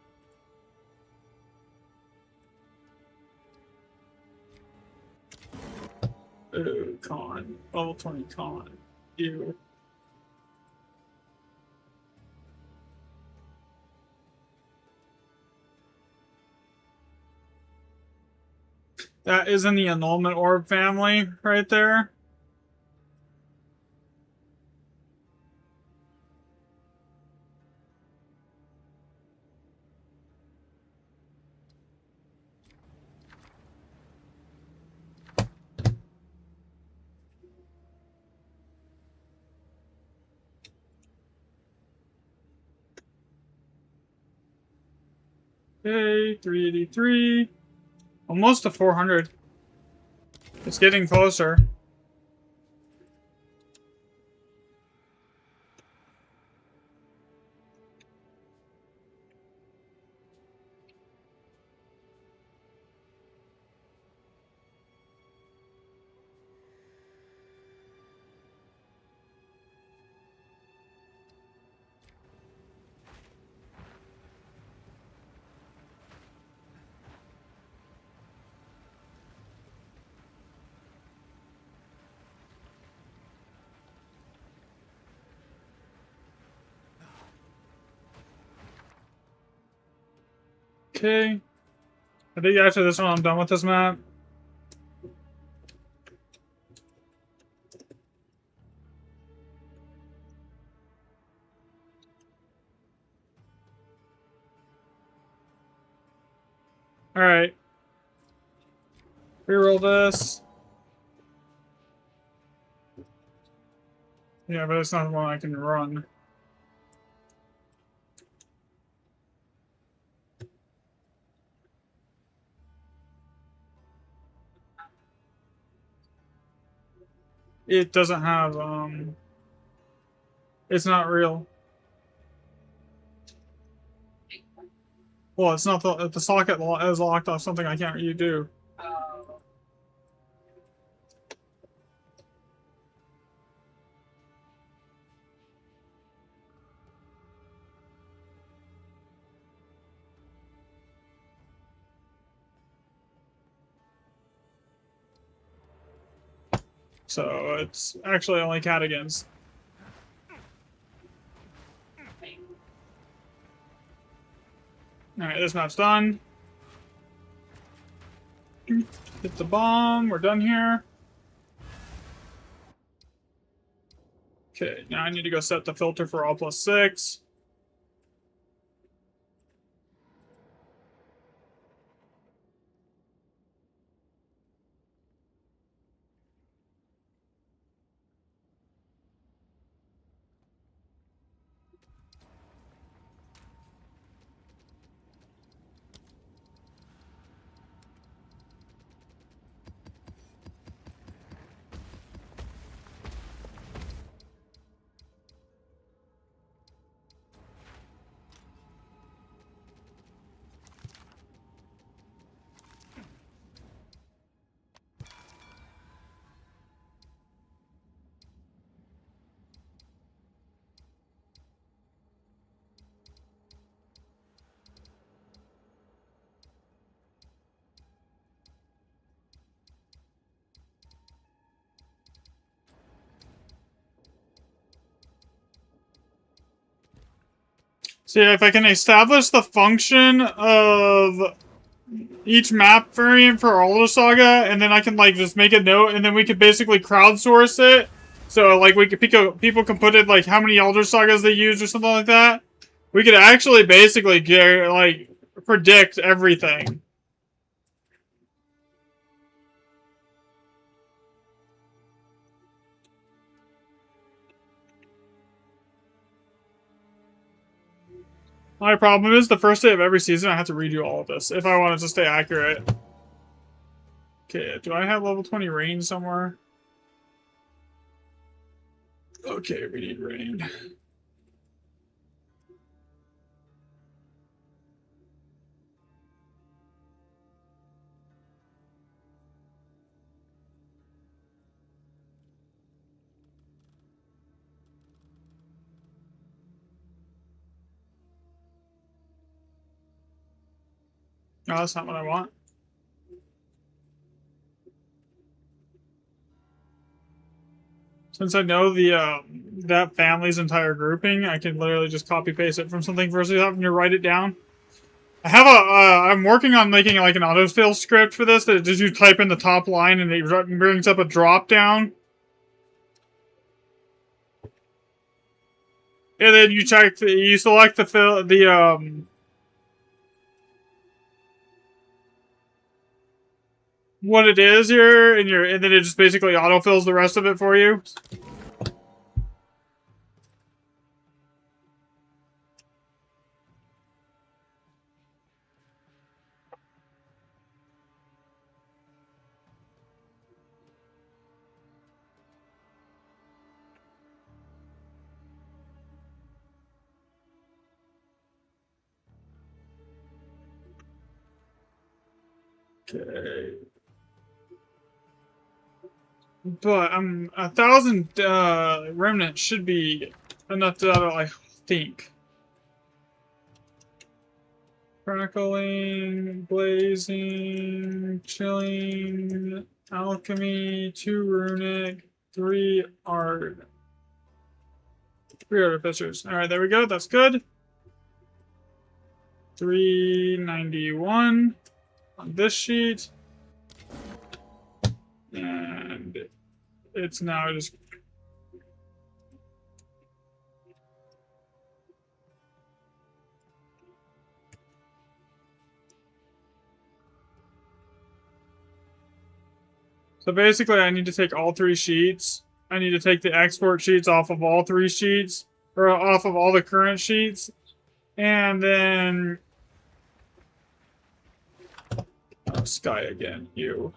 Ooh, con. Level 20 con. Ew. That is in the annulment orb family right there. Okay, 383. Almost to 400. It's getting closer. Okay. I think after this one, I'm done with this map. Alright. Reroll this. Yeah, but it's not the one I can run. It doesn't have, it's not real. Well, it's not the socket is locked off something I can't really do. So it's actually only Cadogan's. Alright, this map's done. Hit the bomb, we're done here. Okay, now I need to go set the filter for all +6. So yeah, if I can establish the function of each map variant for Alder Saga, and then I can like just make a note, and then we could basically crowdsource it. So like we could people can put it like how many Alder Sagas they use or something like that. We could actually basically get like predict everything. My problem is the first day of every season I have to redo all of this if I want it to stay accurate. Okay, do I have level 20 range somewhere? Okay, we need rain. No, that's not what I want. Since I know the that family's entire grouping, I can literally just copy paste it from something versus having to write it down. I have I'm working on making like an autofill script for this that just you type in the top line and it brings up a drop down. And then you you select what it is here, and then it just basically autofills the rest of it for you. Okay. But 1,000 remnants should be enough data, I think. Crackling, blazing, chilling, alchemy, 2 runic, 3 art. 3 artificers. Alright, there we go. That's good. 391 on this sheet. And it's now just... So basically I need to take all 3 sheets. I need to take the export sheets off of all 3 sheets. Or off of all the current sheets. And then... Oh, Sky again, you.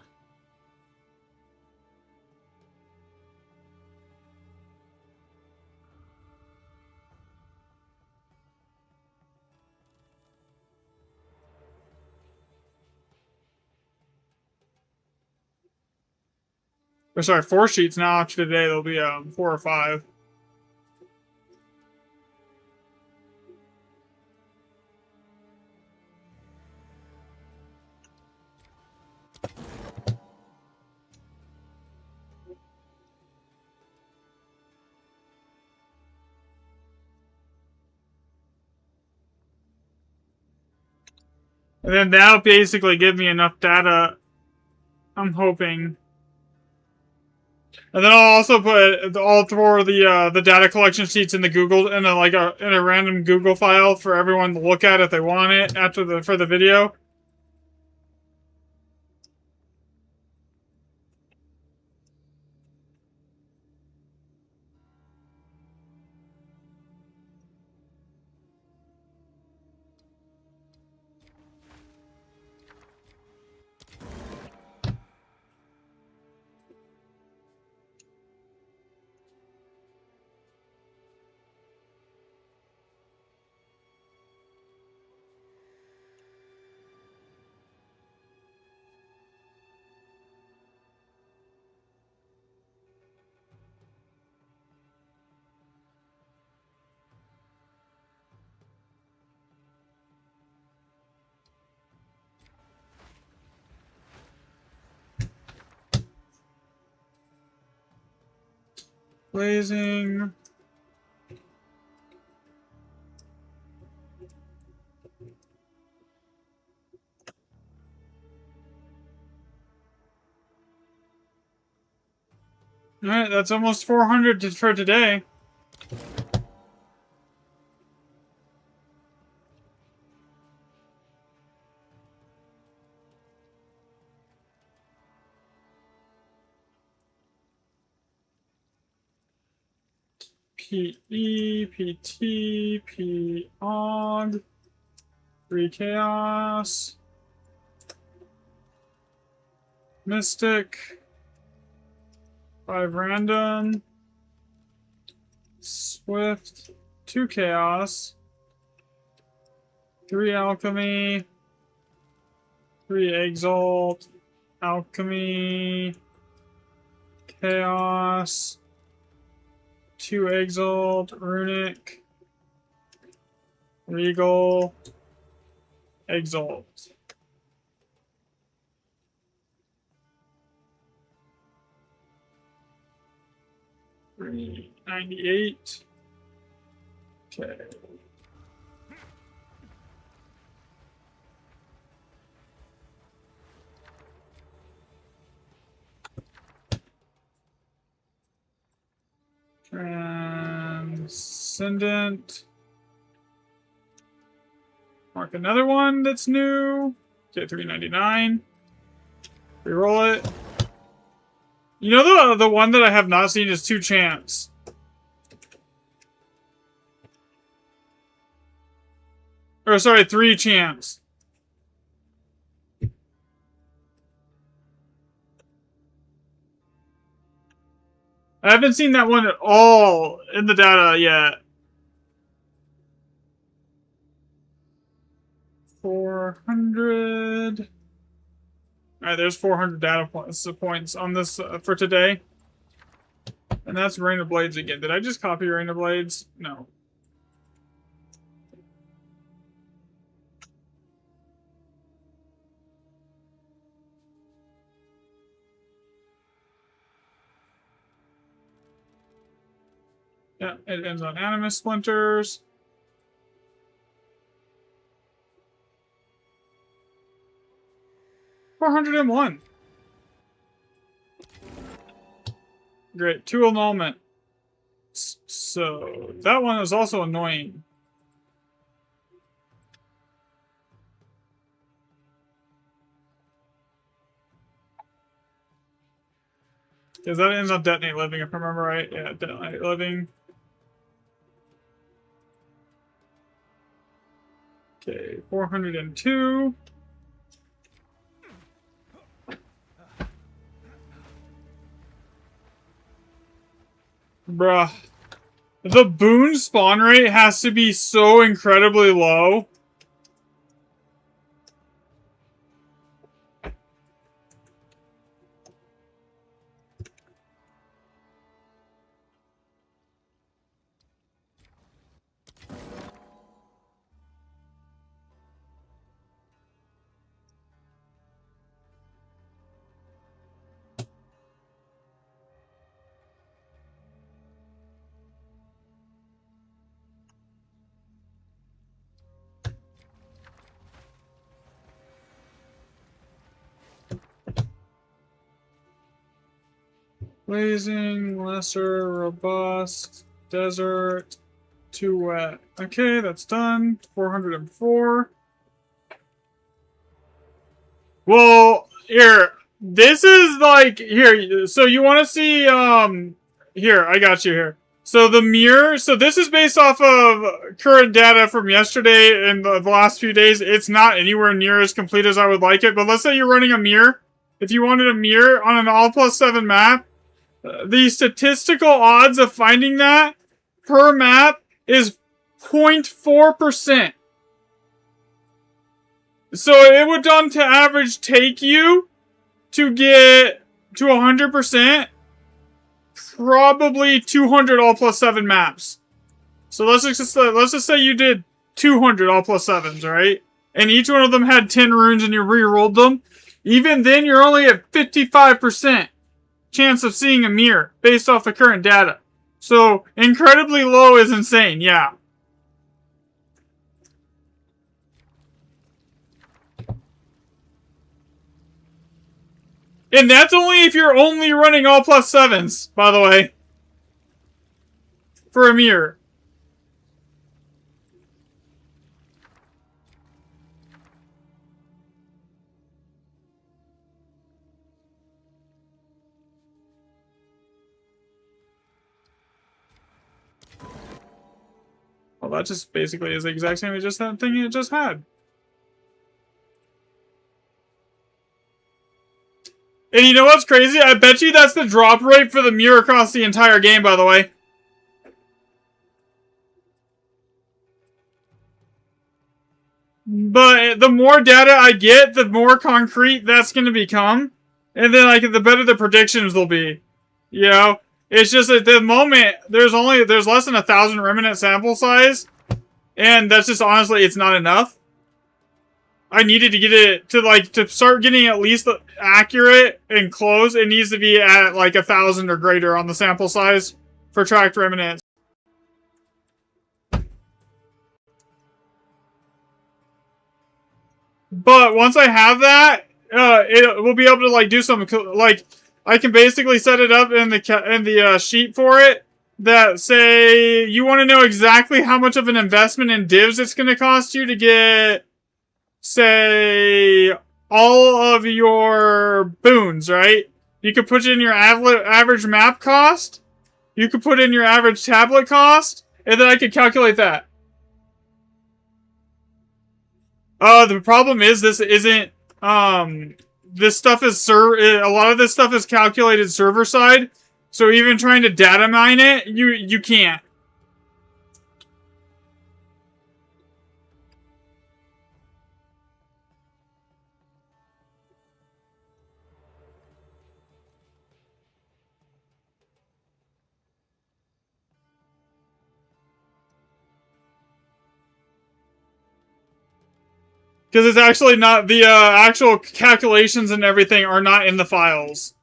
Or sorry, 4 sheets now. After today, there'll be 4 or 5. And then that'll basically give me enough data, I'm hoping. And then I'll also put all 4 of the data collection sheets in the Google in a random Google file for everyone to look at if they want it for the video. Blazing. Alright, that's almost 400 for today. PE, PT, POG, 3 Chaos, Mystic, 5 Random, Swift, 2 Chaos, 3 Alchemy, 3 Exalt, Alchemy, Chaos, 2 Exalt, Runic, Regal, Exalt. $398. Okay. Transcendent. Mark another one that's new. Okay, $3.99. Reroll it. You know the one that I have not seen is 2 chance. Or sorry, 3 chance. I haven't seen that one at all in the data yet. 400. Alright, there's 400 data points on this for today. And that's Rain of Blades again. Did I just copy Rain of Blades? No. Yeah, it ends on Animus Splinters. $401. Great, 2 annulment. So that one is also annoying. Because that ends on Detonate Living, if I remember right. Yeah, Detonate Living. Okay, 402. Bruh. The boon spawn rate has to be so incredibly low. Blazing, lesser, robust, desert, too wet. Okay, that's done. 404. Well, here. This is like, here, so you want to see, here, I got you here. So the mirror, so this is based off of current data from yesterday and the last few days. It's not anywhere near as complete as I would like it, but let's say you're running a mirror. If you wanted a mirror on an all+7 map, the statistical odds of finding that per map is 0.4%. So it would on to average take you to get to 100%, probably 200 all+7 maps. So let's just say you did 200 all+7s, right? And each one of them had 10 runes and you re-rolled them. Even then, you're only at 55% chance of seeing a mirror based off the current data. So incredibly low is insane, yeah. And that's only if you're only running all+7s, by the way. For a mirror. Well, that just basically is the exact same as just that thing it just had. And you know what's crazy? I bet you that's the drop rate for the mirror across the entire game, by the way. But the more data I get, the more concrete that's going to become. And then, like, the better the predictions will be. You know? It's just at the moment, there's less than 1,000 remnant sample size. And that's just, honestly, it's not enough. I needed to get it to, like, to start getting at least accurate and close. It needs to be at, like, 1,000 or greater on the sample size for tracked remnants. But once I have that, it will be able to, like, do some, like, I can basically set it up in the sheet for it that say you want to know exactly how much of an investment in divs it's going to cost you to get, say, all of your boons, right? You could put in your average map cost. You could put in your average tablet cost, and then I could calculate that. The problem is this isn't, this stuff is a lot of this stuff is calculated server side. So even trying to data mine it, you can't. Because it's actually not, the actual calculations and everything are not in the files.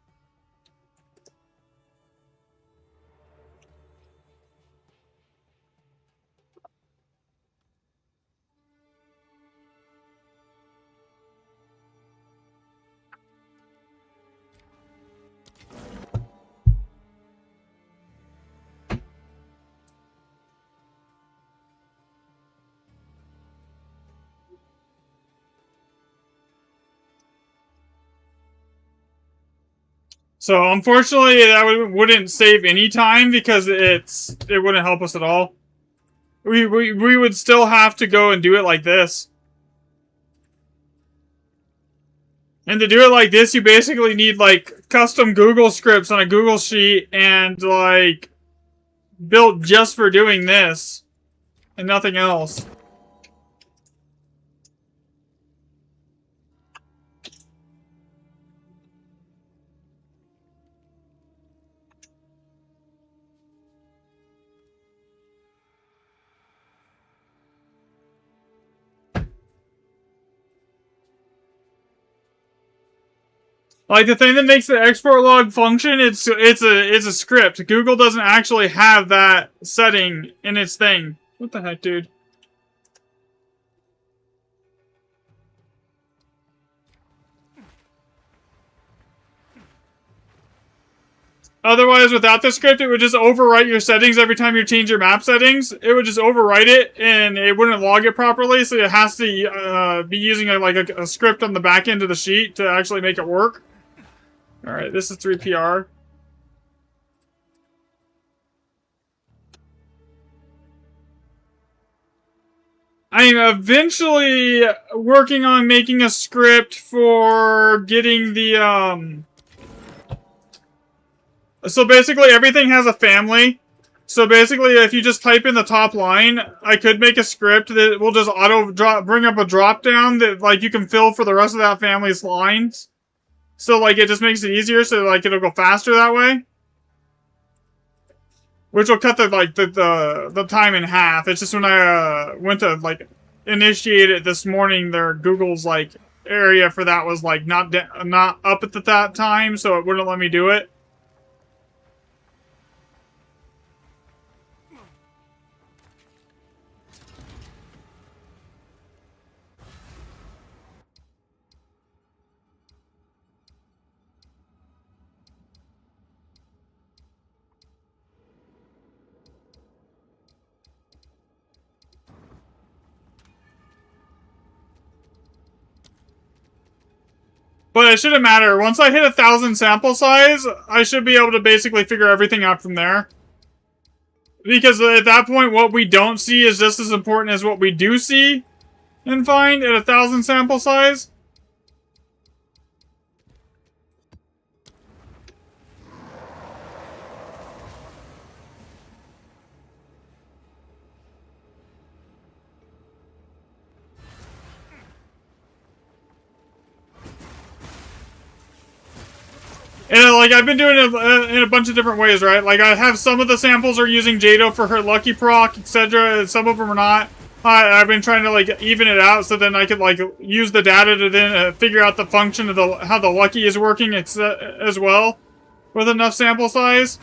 So unfortunately, that wouldn't save any time because it wouldn't help us at all. We would still have to go and do it like this. And to do it like this, you basically need like custom Google scripts on a Google sheet and like built just for doing this and nothing else. Like the thing that makes the export log function, it's a script. Google doesn't actually have that setting in its thing. What the heck, dude? Otherwise, without the script, it would just overwrite your settings every time you change your map settings. It would just overwrite it, and it wouldn't log it properly, so it has to be using a script on the back end of the sheet to actually make it work. Alright, this is 3PR. I'm eventually working on making a script for getting the, So basically everything has a family. So basically if you just type in the top line, I could make a script that will just bring up a drop down that like you can fill for the rest of that family's lines. So, like, it just makes it easier, so, like, it'll go faster that way. Which will cut the time in half. It's just when I, went to, like, initiate it this morning, Google's, like, area for that was, like, not up at that time, so it wouldn't let me do it. But it shouldn't matter. Once I hit 1,000 sample size, I should be able to basically figure everything out from there. Because at that point, what we don't see is just as important as what we do see and find at 1,000 sample size. And, like, I've been doing it in a bunch of different ways, right? Like, I have some of the samples are using Jado for her Lucky Proc, etc. And some of them are not. I've been trying to, like, even it out so then I could, like, use the data to then figure out the function of how the Lucky is working as well with enough sample size.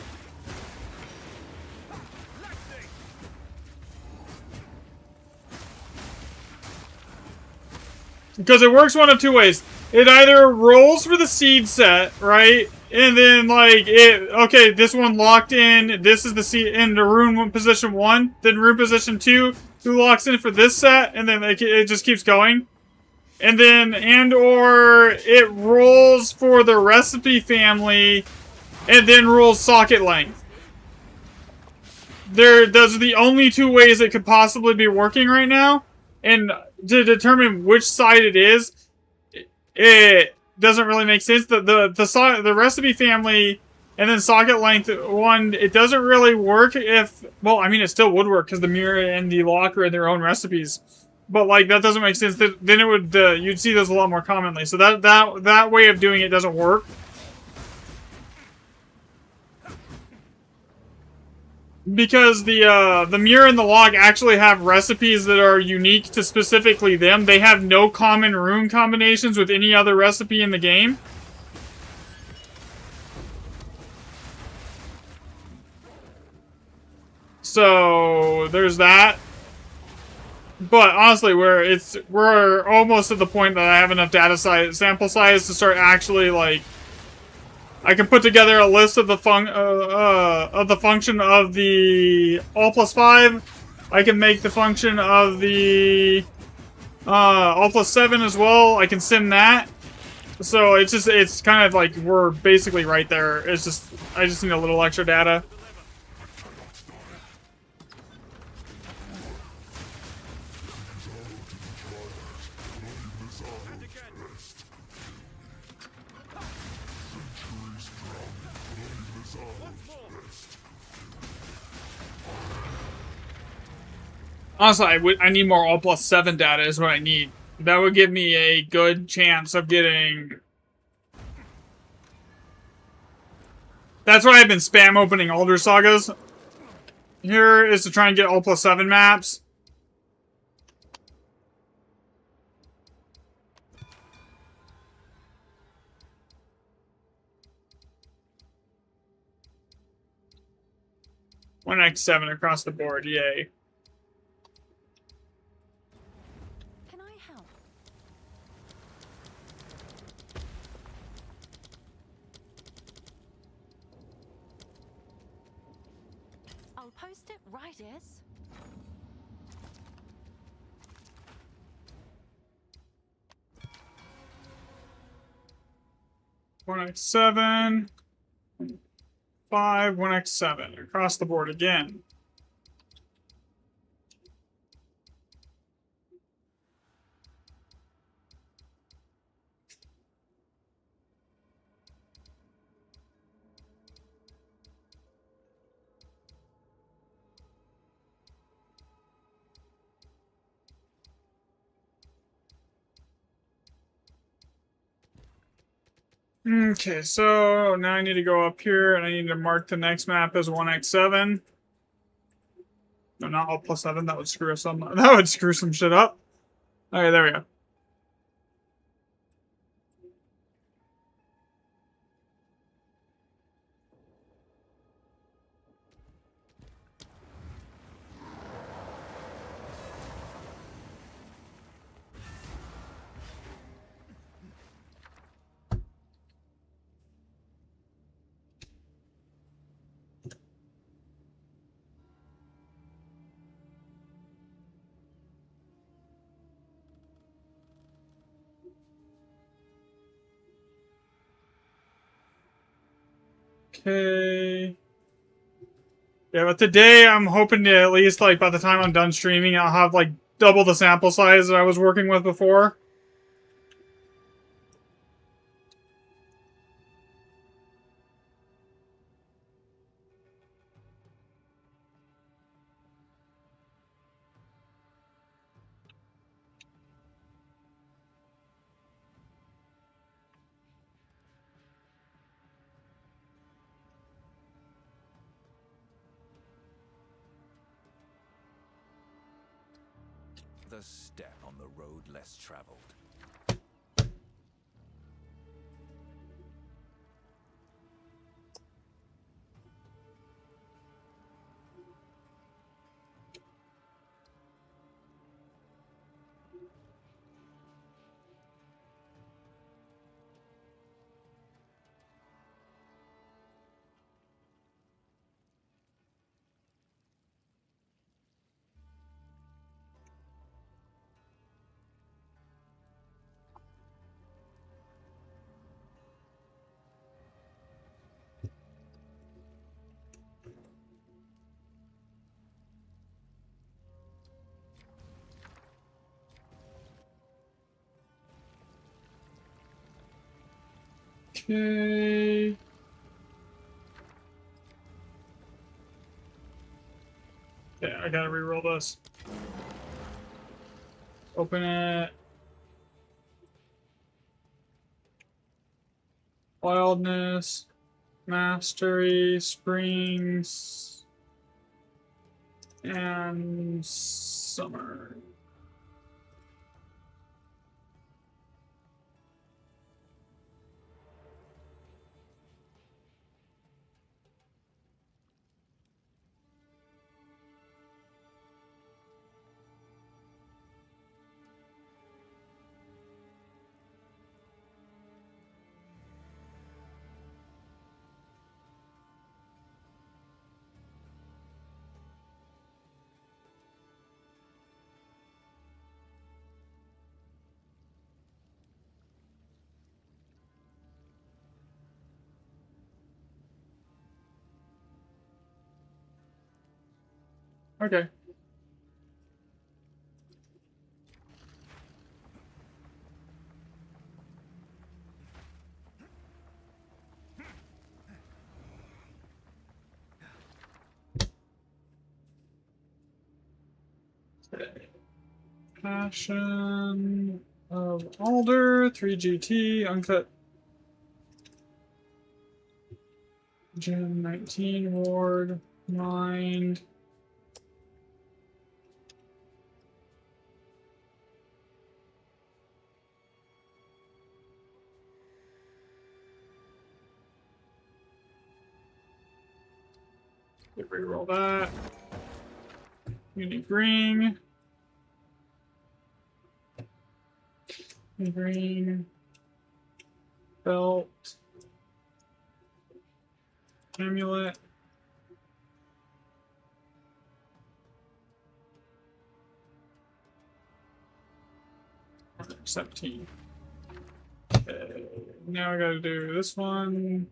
Because it works one of two ways. It either rolls for the seed set, right? And then like okay, this one locked in. This is in the rune position 1. Then rune position 2, who locks in for this set, and then it just keeps going. And then or it rolls for the recipe family, and then rolls socket length. Those are the only 2 ways it could possibly be working right now. And to determine which side it is, it doesn't really make sense. The recipe family and then socket length one, it doesn't really work if, well, I mean, it still would work because the mirror and the locker are their own recipes. But like that doesn't make sense. Then it would you'd see those a lot more commonly. So that way of doing it doesn't work. Because the mirror and the log actually have recipes that are unique to specifically them. They have no common rune combinations with any other recipe in the game. So there's that. But honestly, we're almost at the point that I have enough sample size to start actually like. I can put together a list of the function of the all+5. I can make the function of the all+7 as well. I can sim that. So it's kind of like we're basically right there. I just need a little extra data. Honestly, I need more all+7 data is what I need. That would give me a good chance of getting... That's why I've been spam opening Alder Sagas. Here is to try and get all+7 maps. One X7 across the board, yay. Post it right, is. One X7, 5, 1X7 across the board again. Okay, so now I need to go up here and I need to mark the next map as 1X7. No, not all+7. That would screw some shit up. Okay, there we go. Okay. Yeah, but today I'm hoping to at least, like, by the time I'm done streaming, I'll have, like, double the sample size that I was working with before. The step on the road less traveled. Okay. Yeah, I gotta reroll this. Open it. Wildness. Mastery. Springs. And summer. Okay. Passion of Alder, 3GT, uncut. Gen 19 ward, mind. Reroll that. Unique ring. Green. Belt. Amulet. - 17. Okay. Now I gotta do this one.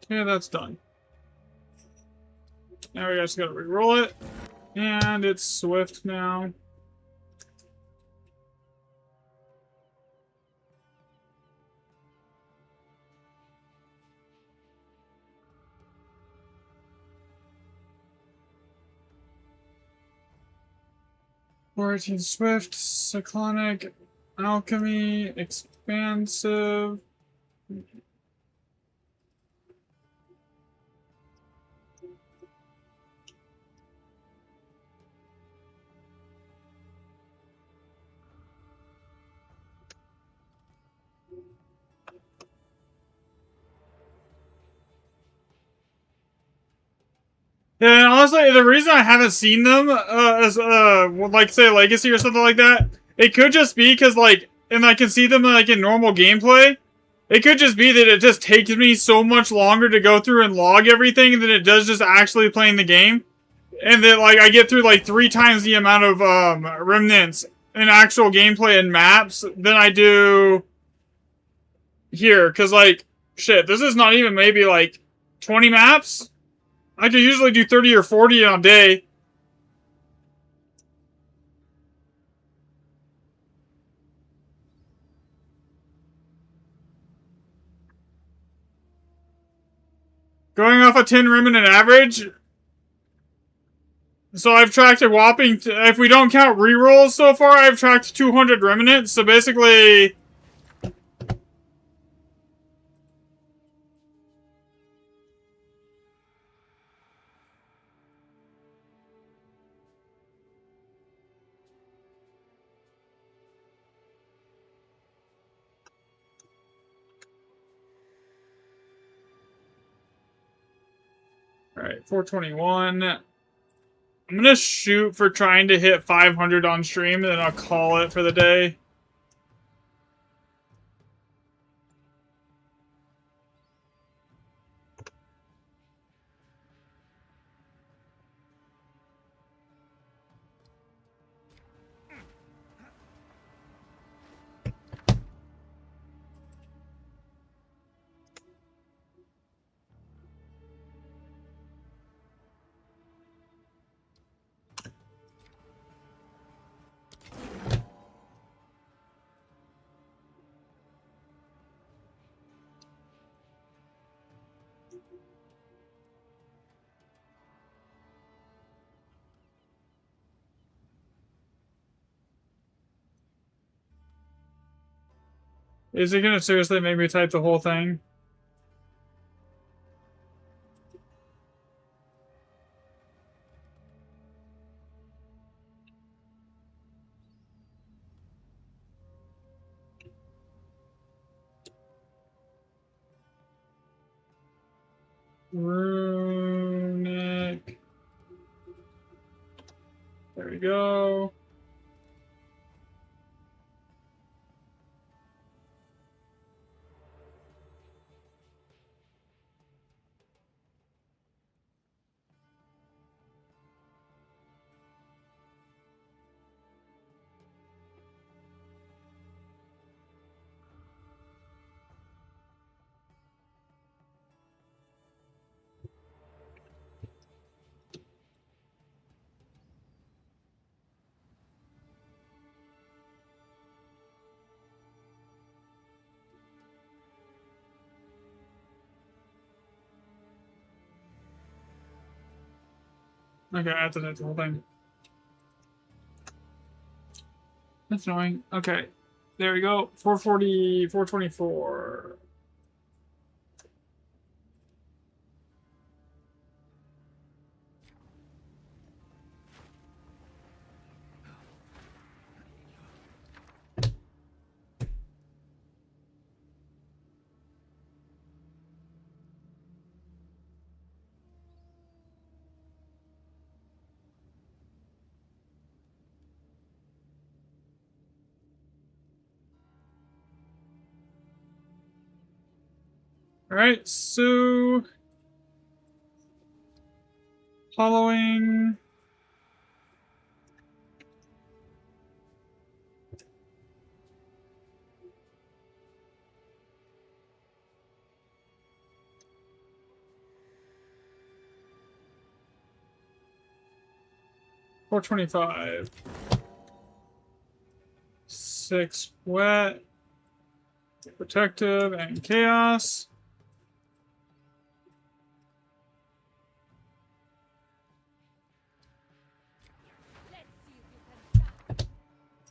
Yeah, that's done. Now we just gotta re-roll it. And it's swift now. Origin Swift, Cyclonic, Alchemy, Expansive. Yeah, and honestly, the reason I haven't seen them as like say Legacy or something like that, it could just be because like, and I can see them like in normal gameplay. It could just be that it just takes me so much longer to go through and log everything than it does just actually playing the game, and that like I get through like 3 times the amount of remnants in actual gameplay and maps than I do here. Because like shit, this is not even maybe like 20 maps. I could usually do 30 or 40 in a day. Going off a 10 remnant average. So I've tracked a whopping, if we don't count rerolls so far, I've tracked 200 remnants. So basically... Alright, 421. I'm gonna shoot for trying to hit 500 on stream, and then I'll call it for the day. Is it gonna seriously make me type the whole thing? Runic. There we go. Okay, I have to type the whole thing. That's annoying. Okay. There we go. 440, 424. Alright, so following $425. 6 wet, protective, and chaos.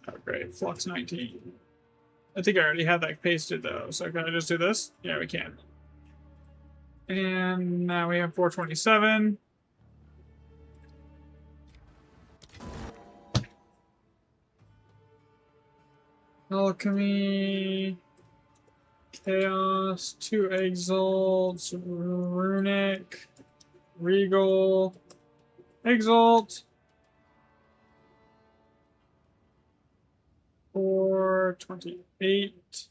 Oh, great. Flux 19. I think I already had that pasted though, so can I just do this? Yeah, we can. And now we have 427. Alchemy, Chaos, 2 Exalts, Runic, Regal, Exalt, 428,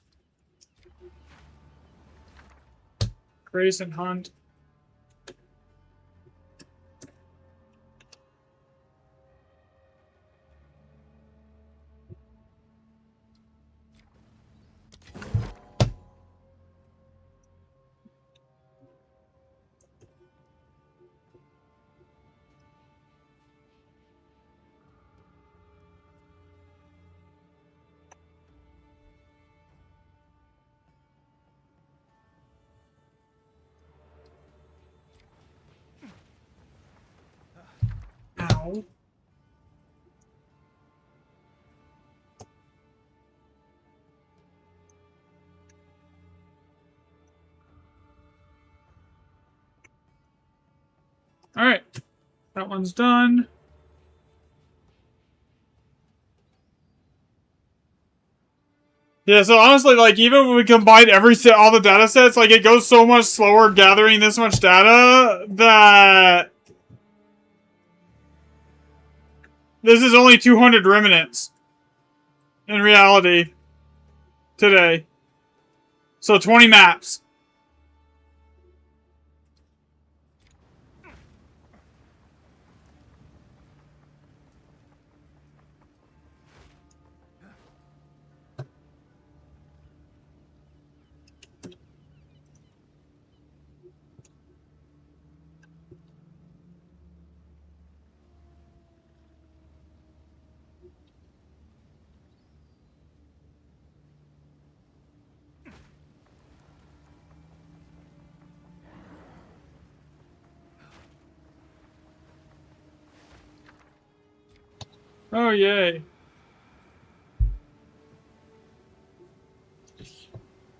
Grace and Hunt. Ow. Alright. That one's done. Yeah, so honestly, like, even when we combine all the data sets, like, it goes so much slower gathering this much data that this is only 200 remnants in reality today. So 20 maps. Oh, yay.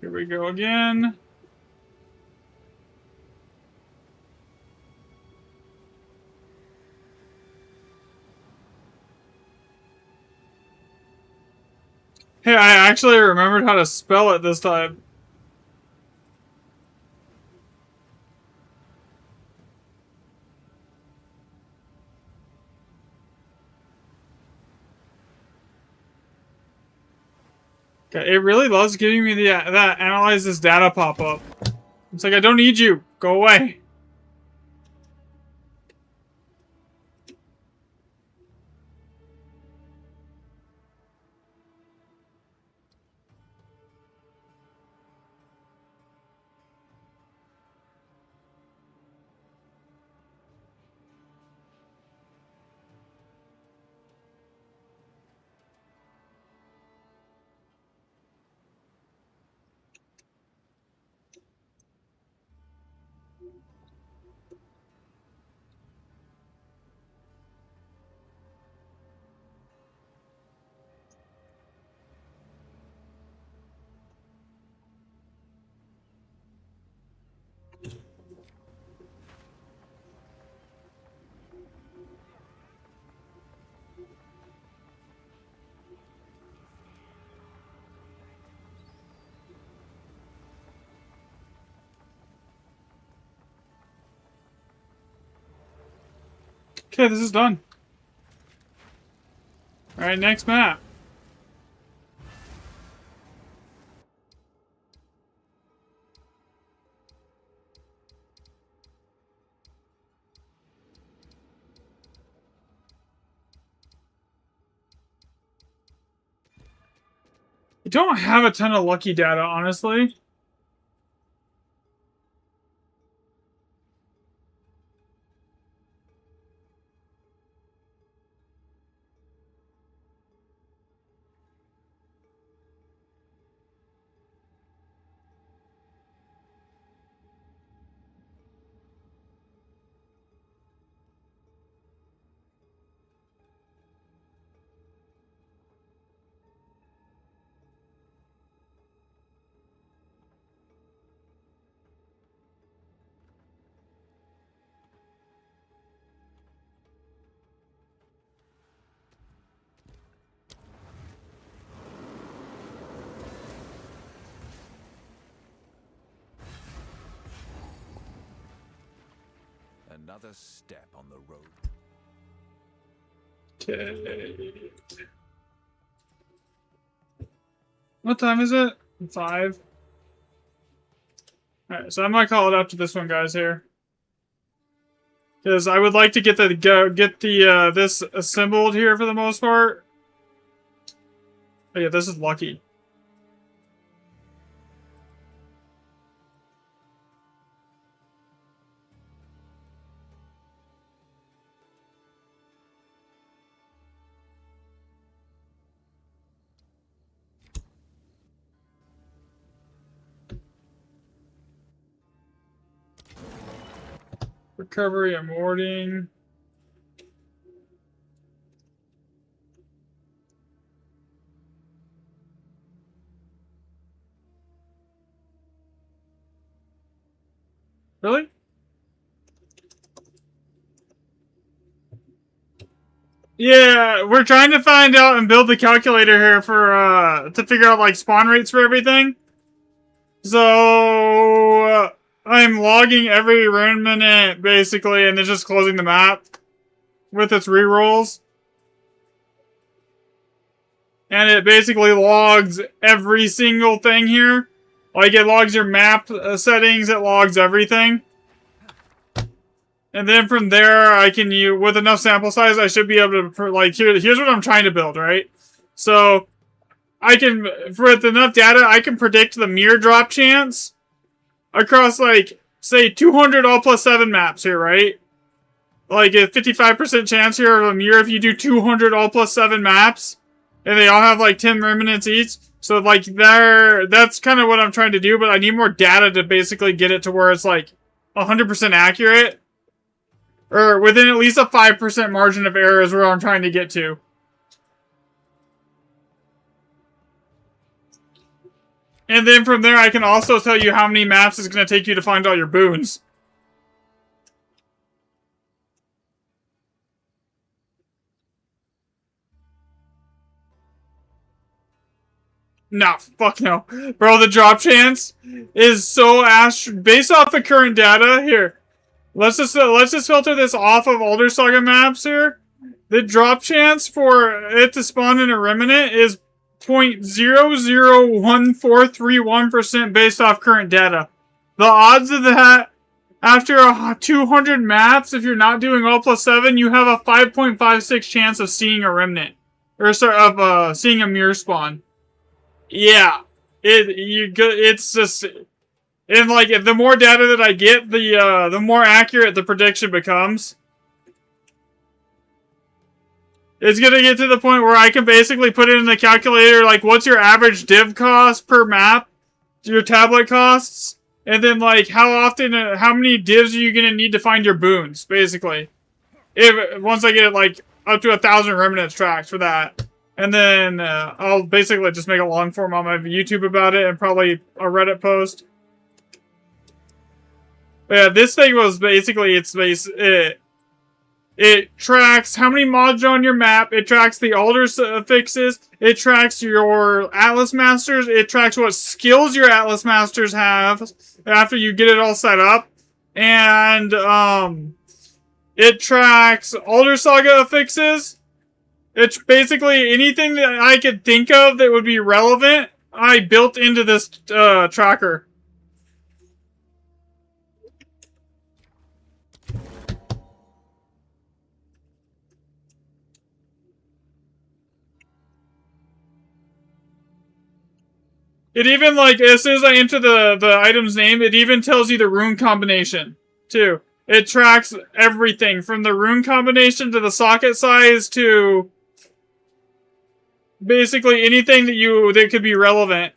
Here we go again. Hey, I actually remembered how to spell it this time. Okay, it really loves giving me that analyze this data pop-up. It's like, I don't need you. Go away. Okay, this is done. Alright, next map. I don't have a ton of lucky data, honestly. Another step on the road. Okay. What time is it? 5. Alright, so I might call it up to this one, guys, here. Because I would like to get this assembled here for the most part. Oh yeah, this is lucky. Recovery and warding. Really? Yeah, we're trying to find out and build the calculator here for to figure out like spawn rates for everything. So I'm logging every remnant basically, and then just closing the map with its rerolls. And it basically logs every single thing here. Like, it logs your map settings, it logs everything. And then from there, I can use, with enough sample size, I should be able to, like, here's what I'm trying to build, right? So, I can, with enough data, I can predict the mirror drop chance across, like, say, 200 all plus 7 maps here, right? Like, a 55% chance here of a mirror if you do 200 all plus 7 maps. And they all have, like, 10 remnants each. So, like, that's kind of what I'm trying to do, but I need more data to basically get it to where it's, like, 100% accurate. Or within at least a 5% margin of error is where I'm trying to get to. And then from there, I can also tell you how many maps it's going to take you to find all your boons. Nah, fuck no. Bro, the drop chance is so based off the current data. Here, let's just filter this off of Elder Saga maps here. The drop chance for it to spawn in a remnant is 0.001431% based off current data. The odds of that after 200 maps, if you're not doing all +7, you have a 5.56 chance of seeing a remnant, or sorry, of seeing a mirror spawn. Yeah, it's just, and like the more data that I get, the more accurate the prediction becomes. It's gonna get to the point where I can basically put it in the calculator, like what's your average div cost per map, your tablet costs, and then like how many divs are you gonna need to find your boons, basically. Once I get like up to 1,000 remnants tracked for that. And then I'll basically just make a long form on my YouTube about it and probably a Reddit post. But yeah, this thing was basically, it tracks how many mods are on your map, it tracks the altar fixes, it tracks your Atlas Masters, it tracks what skills your Atlas Masters have after you get it all set up, and it tracks Elder Saga fixes. It's basically anything that I could think of that would be relevant, I built into this tracker. It even, like, as soon as I enter the item's name, it even tells you the rune combination, too. It tracks everything, from the rune combination to the socket size to basically anything that could be relevant.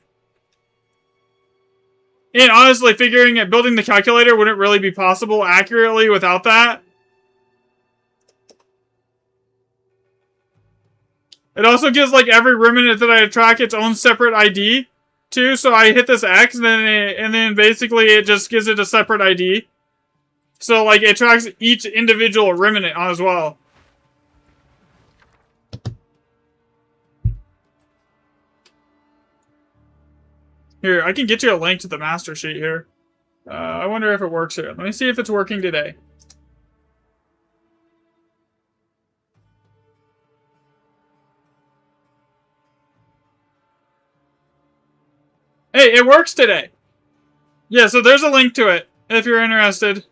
And honestly, building the calculator wouldn't really be possible accurately without that. It also gives, like, every remnant that I track its own separate ID, too. So I hit this X, and then basically it just gives it a separate ID. So, like, it tracks each individual remnant as well. Here, I can get you a link to the master sheet here. I wonder if it works here. Let me see if it's working today. Hey, it works today! Yeah, so there's a link to it, if you're interested.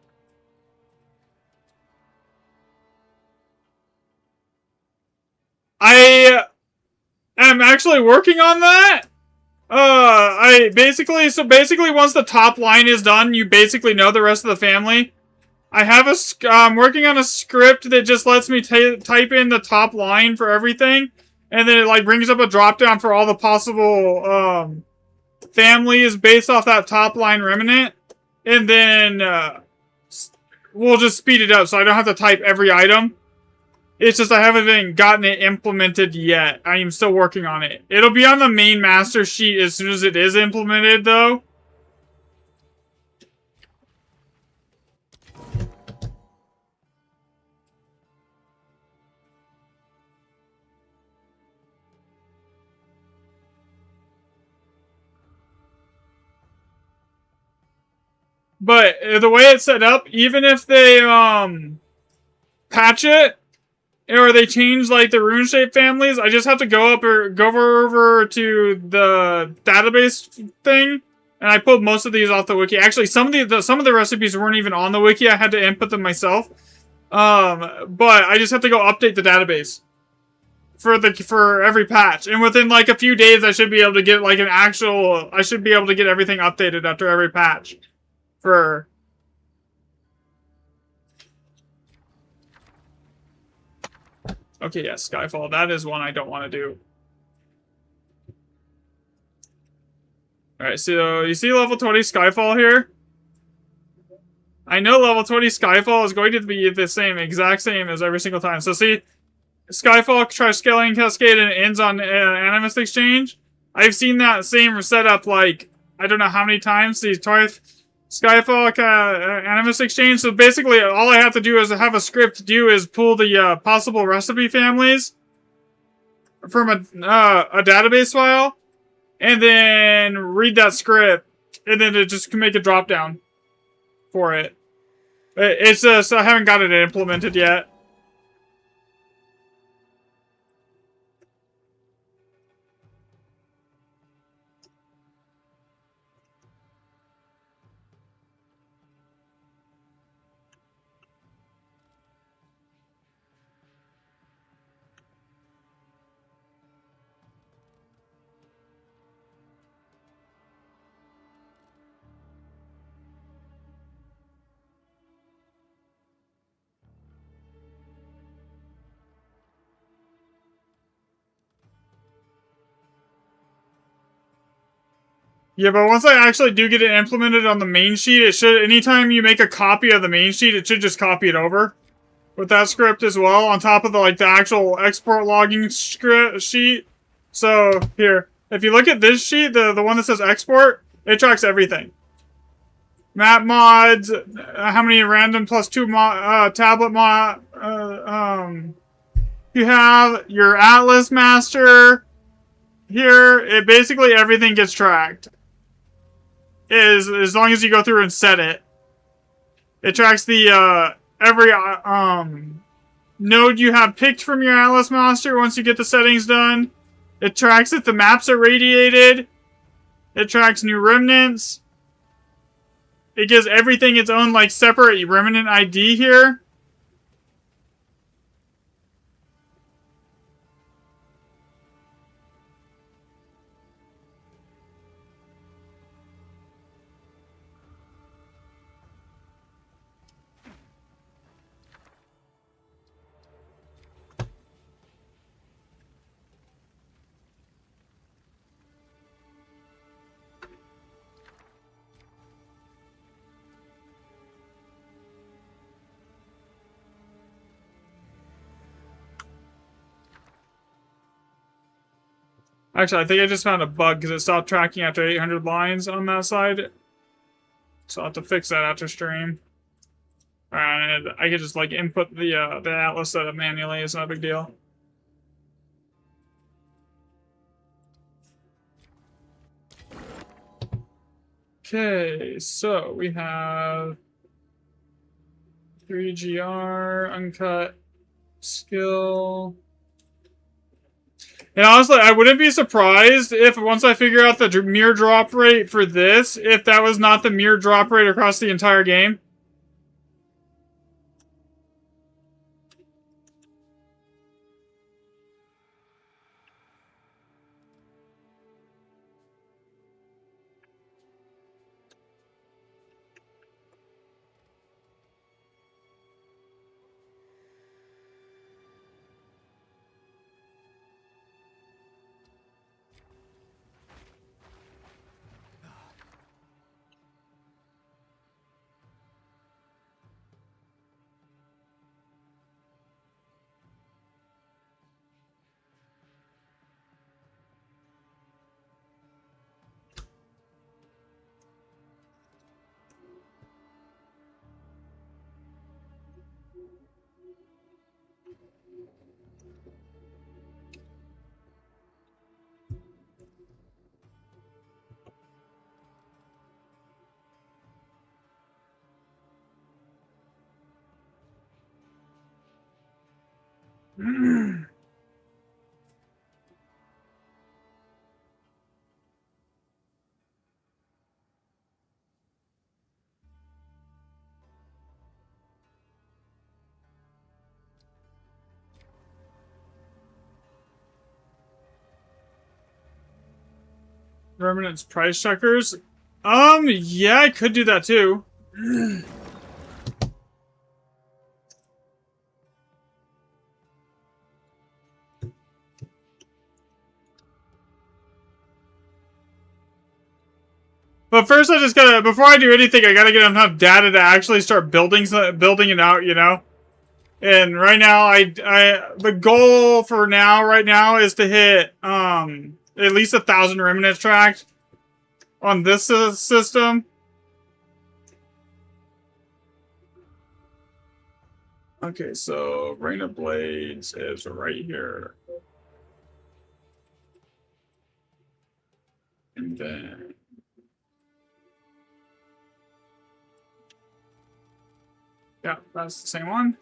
I am actually working on that! Basically once the top line is done, you basically know the rest of the family. I'm working on a script that just lets me type in the top line for everything, and then it like brings up a drop down for all the possible families based off that top line remnant, and then we'll just speed it up so I don't have to type every item. It's just I haven't even gotten it implemented yet. I am still working on it. It'll be on the main master sheet as soon as it is implemented, though. But the way it's set up, even if they patch it, or they change like the RuneShape families, I just have to go over to the database thing, and I pulled most of these off the wiki. Actually, some of the recipes weren't even on the wiki. I had to input them myself. But I just have to go update the database for every patch, and within like a few days, I should be able to get like I should be able to get everything updated after every patch. Okay, yes, Skyfall. That is one I don't want to do. Alright, so you see level 20 Skyfall here? I know level 20 Skyfall is going to be the exact same as every single time. So see, Skyfall tries scaling Cascade and it ends on Animist Exchange. I've seen that same setup like I don't know how many times the Skyfall Animus Exchange. So basically, all I have to do is have a script to do is pull the possible recipe families from a database file, and then read that script, and then it just can make a drop down for it. It's just I haven't got it implemented yet. Yeah, but once I actually do get it implemented on the main sheet, it should, anytime you make a copy of the main sheet, it should just copy it over with that script as well, on top of the, like, the actual export logging script sheet. So, here, if you look at this sheet, the one that says export, it tracks everything. Map mods, how many random +2 tablet mod, you have your Atlas master. Here, it basically everything gets tracked. As long as you go through and set it. It tracks the every node you have picked from your Atlas master once you get the settings done. It tracks if the maps are radiated. It tracks new remnants. It gives everything its own, like, separate remnant ID here. Actually, I think I just found a bug because it stopped tracking after 800 lines on that side. So I'll have to fix that after stream. And I could just, like, input the Atlas setup manually. It's not a big deal. Okay, so we have 3GR, uncut, skill. And honestly, I wouldn't be surprised if once I figure out the mirror drop rate for this, if that was not the mirror drop rate across the entire game. Remnant's price checkers? Yeah, I could do that too. But first I just gotta, before I do anything, I gotta get enough data to actually start building it out, you know? And right now, the goal for right now is to hit, at least 1,000 remnants tracked. on this system. Okay, so Rain of Blades is right here. And then... yeah, that's the same one.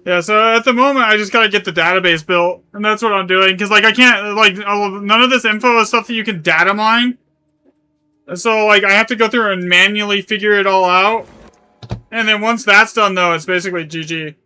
Yeah, so at the moment, I just gotta get the database built, and that's what I'm doing, because, like, I can't, like, none of this info is stuff that you can data mine. So, like, I have to go through and manually figure it all out. And then once that's done, though, it's basically GG.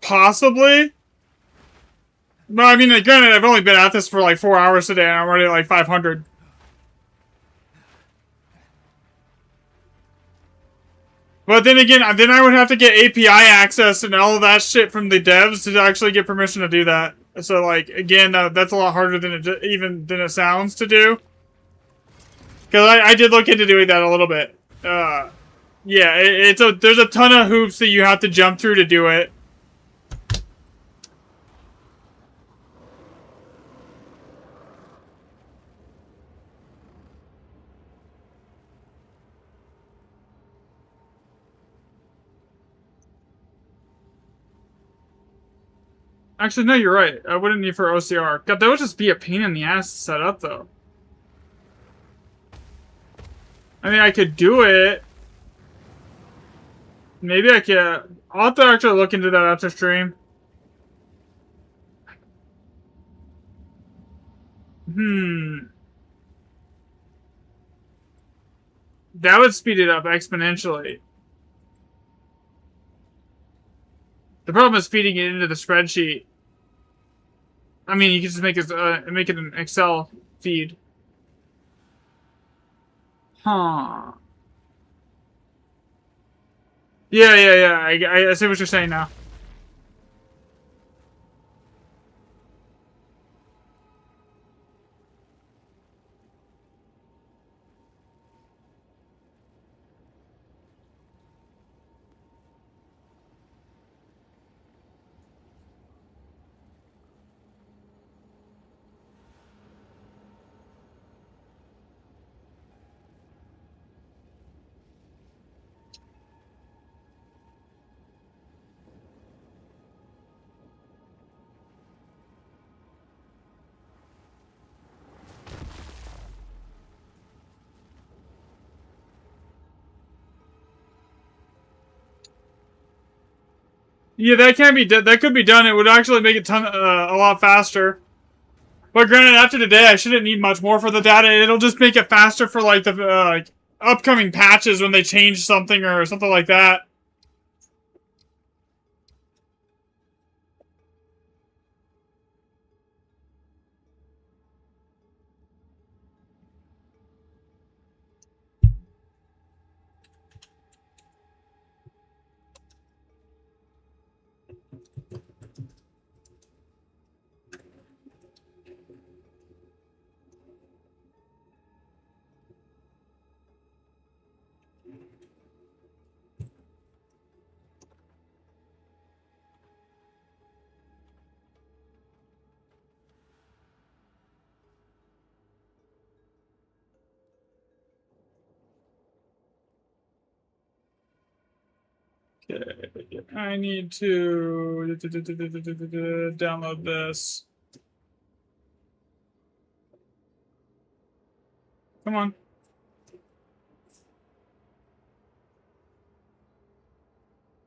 Possibly. But, I mean, granted, I've only been at this for, like, 4 hours today, and I'm already at, like, 500. But then again, then I would have to get API access and all of that shit from the devs to actually get permission to do that. So, like, again, that's a lot harder than it sounds to do. Because I did look into doing that a little bit. Yeah, there's a ton of hoops that you have to jump through to do it. Actually, no, you're right. I wouldn't need for OCR. God, that would just be a pain in the ass to set up, though. I mean, I could do it. Maybe I could... I'll have to actually look into that after stream. That would speed it up exponentially. The problem is feeding it into the spreadsheet. I mean, you can just make it an Excel feed. Huh. Yeah. I see what you're saying now. Yeah, that can be done. That could be done. It would actually make it a lot faster. But granted, after today, I shouldn't need much more for the data. It'll just make it faster for like the upcoming patches when they change something or something like that. Okay, I need to download this. Come on.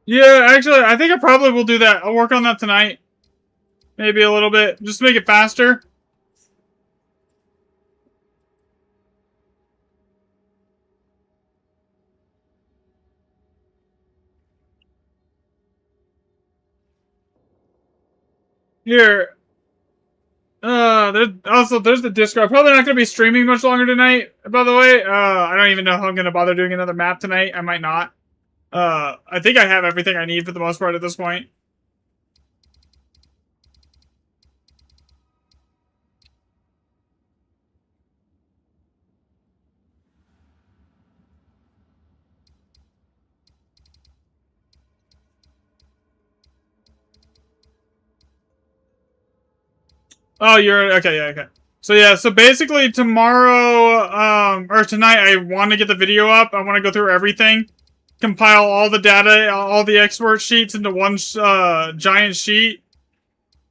Yeah, actually, I think I probably will do that. I'll work on that tonight. Maybe a little bit. Just to make it faster. Here. There's the Discord. Probably not going to be streaming much longer tonight, by the way. I don't even know if I'm going to bother doing another map tonight. I might not. I think I have everything I need for the most part at this point. Oh, you're okay. Yeah, okay. So yeah, so basically tomorrow, or tonight, I want to get the video up. I want to go through everything, compile all the data, all the export sheets into one giant sheet,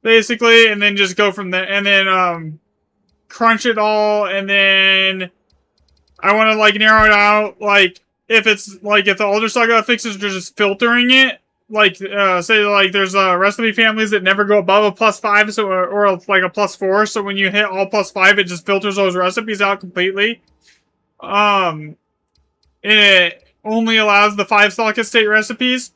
basically, and then just go from there. And then crunch it all, and then I want to like narrow it out. Like if it's like if the Elder Saga fixes just filtering it. Like, say, like, there's recipe families that never go above a +5, so or like a +4. So when you hit all +5, it just filters those recipes out completely. It only allows the 5 solid state recipes.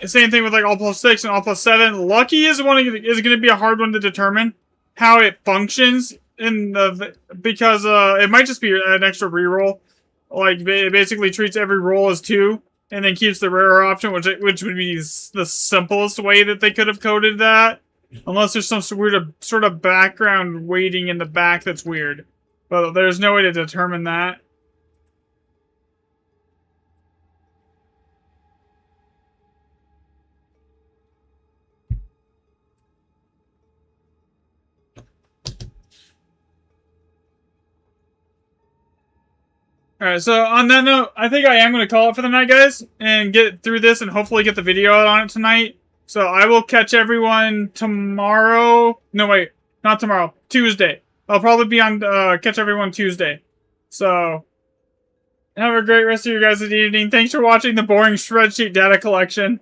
Same thing with like all +6 and all +7. Lucky is going to be a hard one to determine how it functions in the because it might just be an extra reroll. Like, it basically treats every roll as 2. And then keeps the rare option, which would be the simplest way that they could have coded that. Unless there's some weird sort of background weighting in the back that's weird. But there's no way to determine that. Alright, so on that note, I think I am going to call it for the night, guys. And get through this and hopefully get the video out on it tonight. So I will catch everyone tomorrow. No, wait. Not tomorrow. Tuesday. I'll probably be on catch everyone Tuesday. So have a great rest of your guys' evening. Thanks for watching the boring spreadsheet data collection.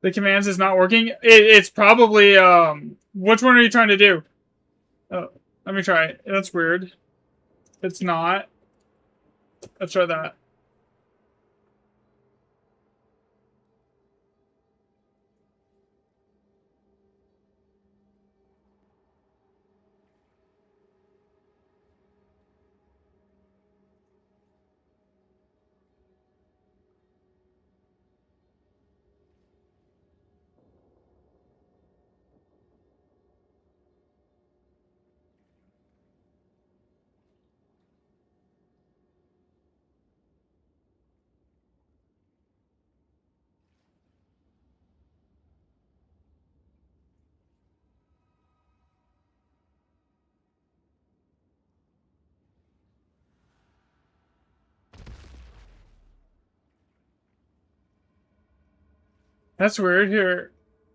The commands is not working. It's probably which one are you trying to do? Oh, let me try it. That's weird. It's not. Let's try that. That's weird here.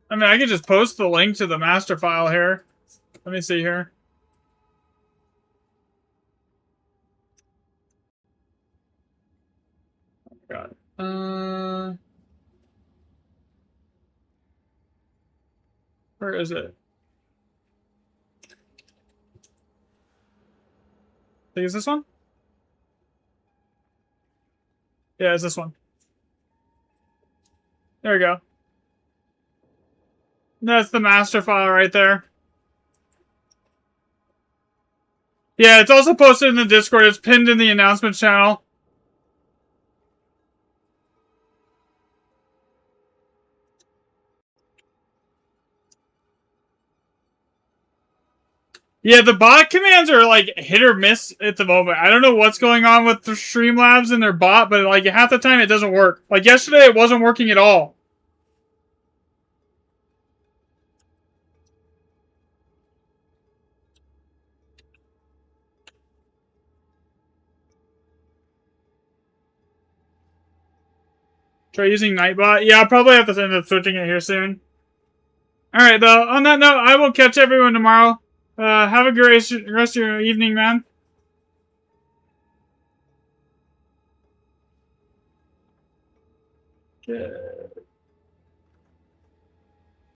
I mean, I could just post the link to the master file here. Let me see here. Oh my God. Where is it? I think it's this one? Yeah, it's this one. There we go. That's the master file right there. Yeah, it's also posted in the Discord. It's pinned in the announcement channel. Yeah, the bot commands are like hit or miss at the moment. I don't know what's going on with the Streamlabs and their bot, but like half the time it doesn't work. Like yesterday, it wasn't working at all. Try using Nightbot. Yeah, I'll probably have to end up switching it here soon. Alright, though, on that note, I will catch everyone tomorrow. Have a great rest of your evening, man. Okay.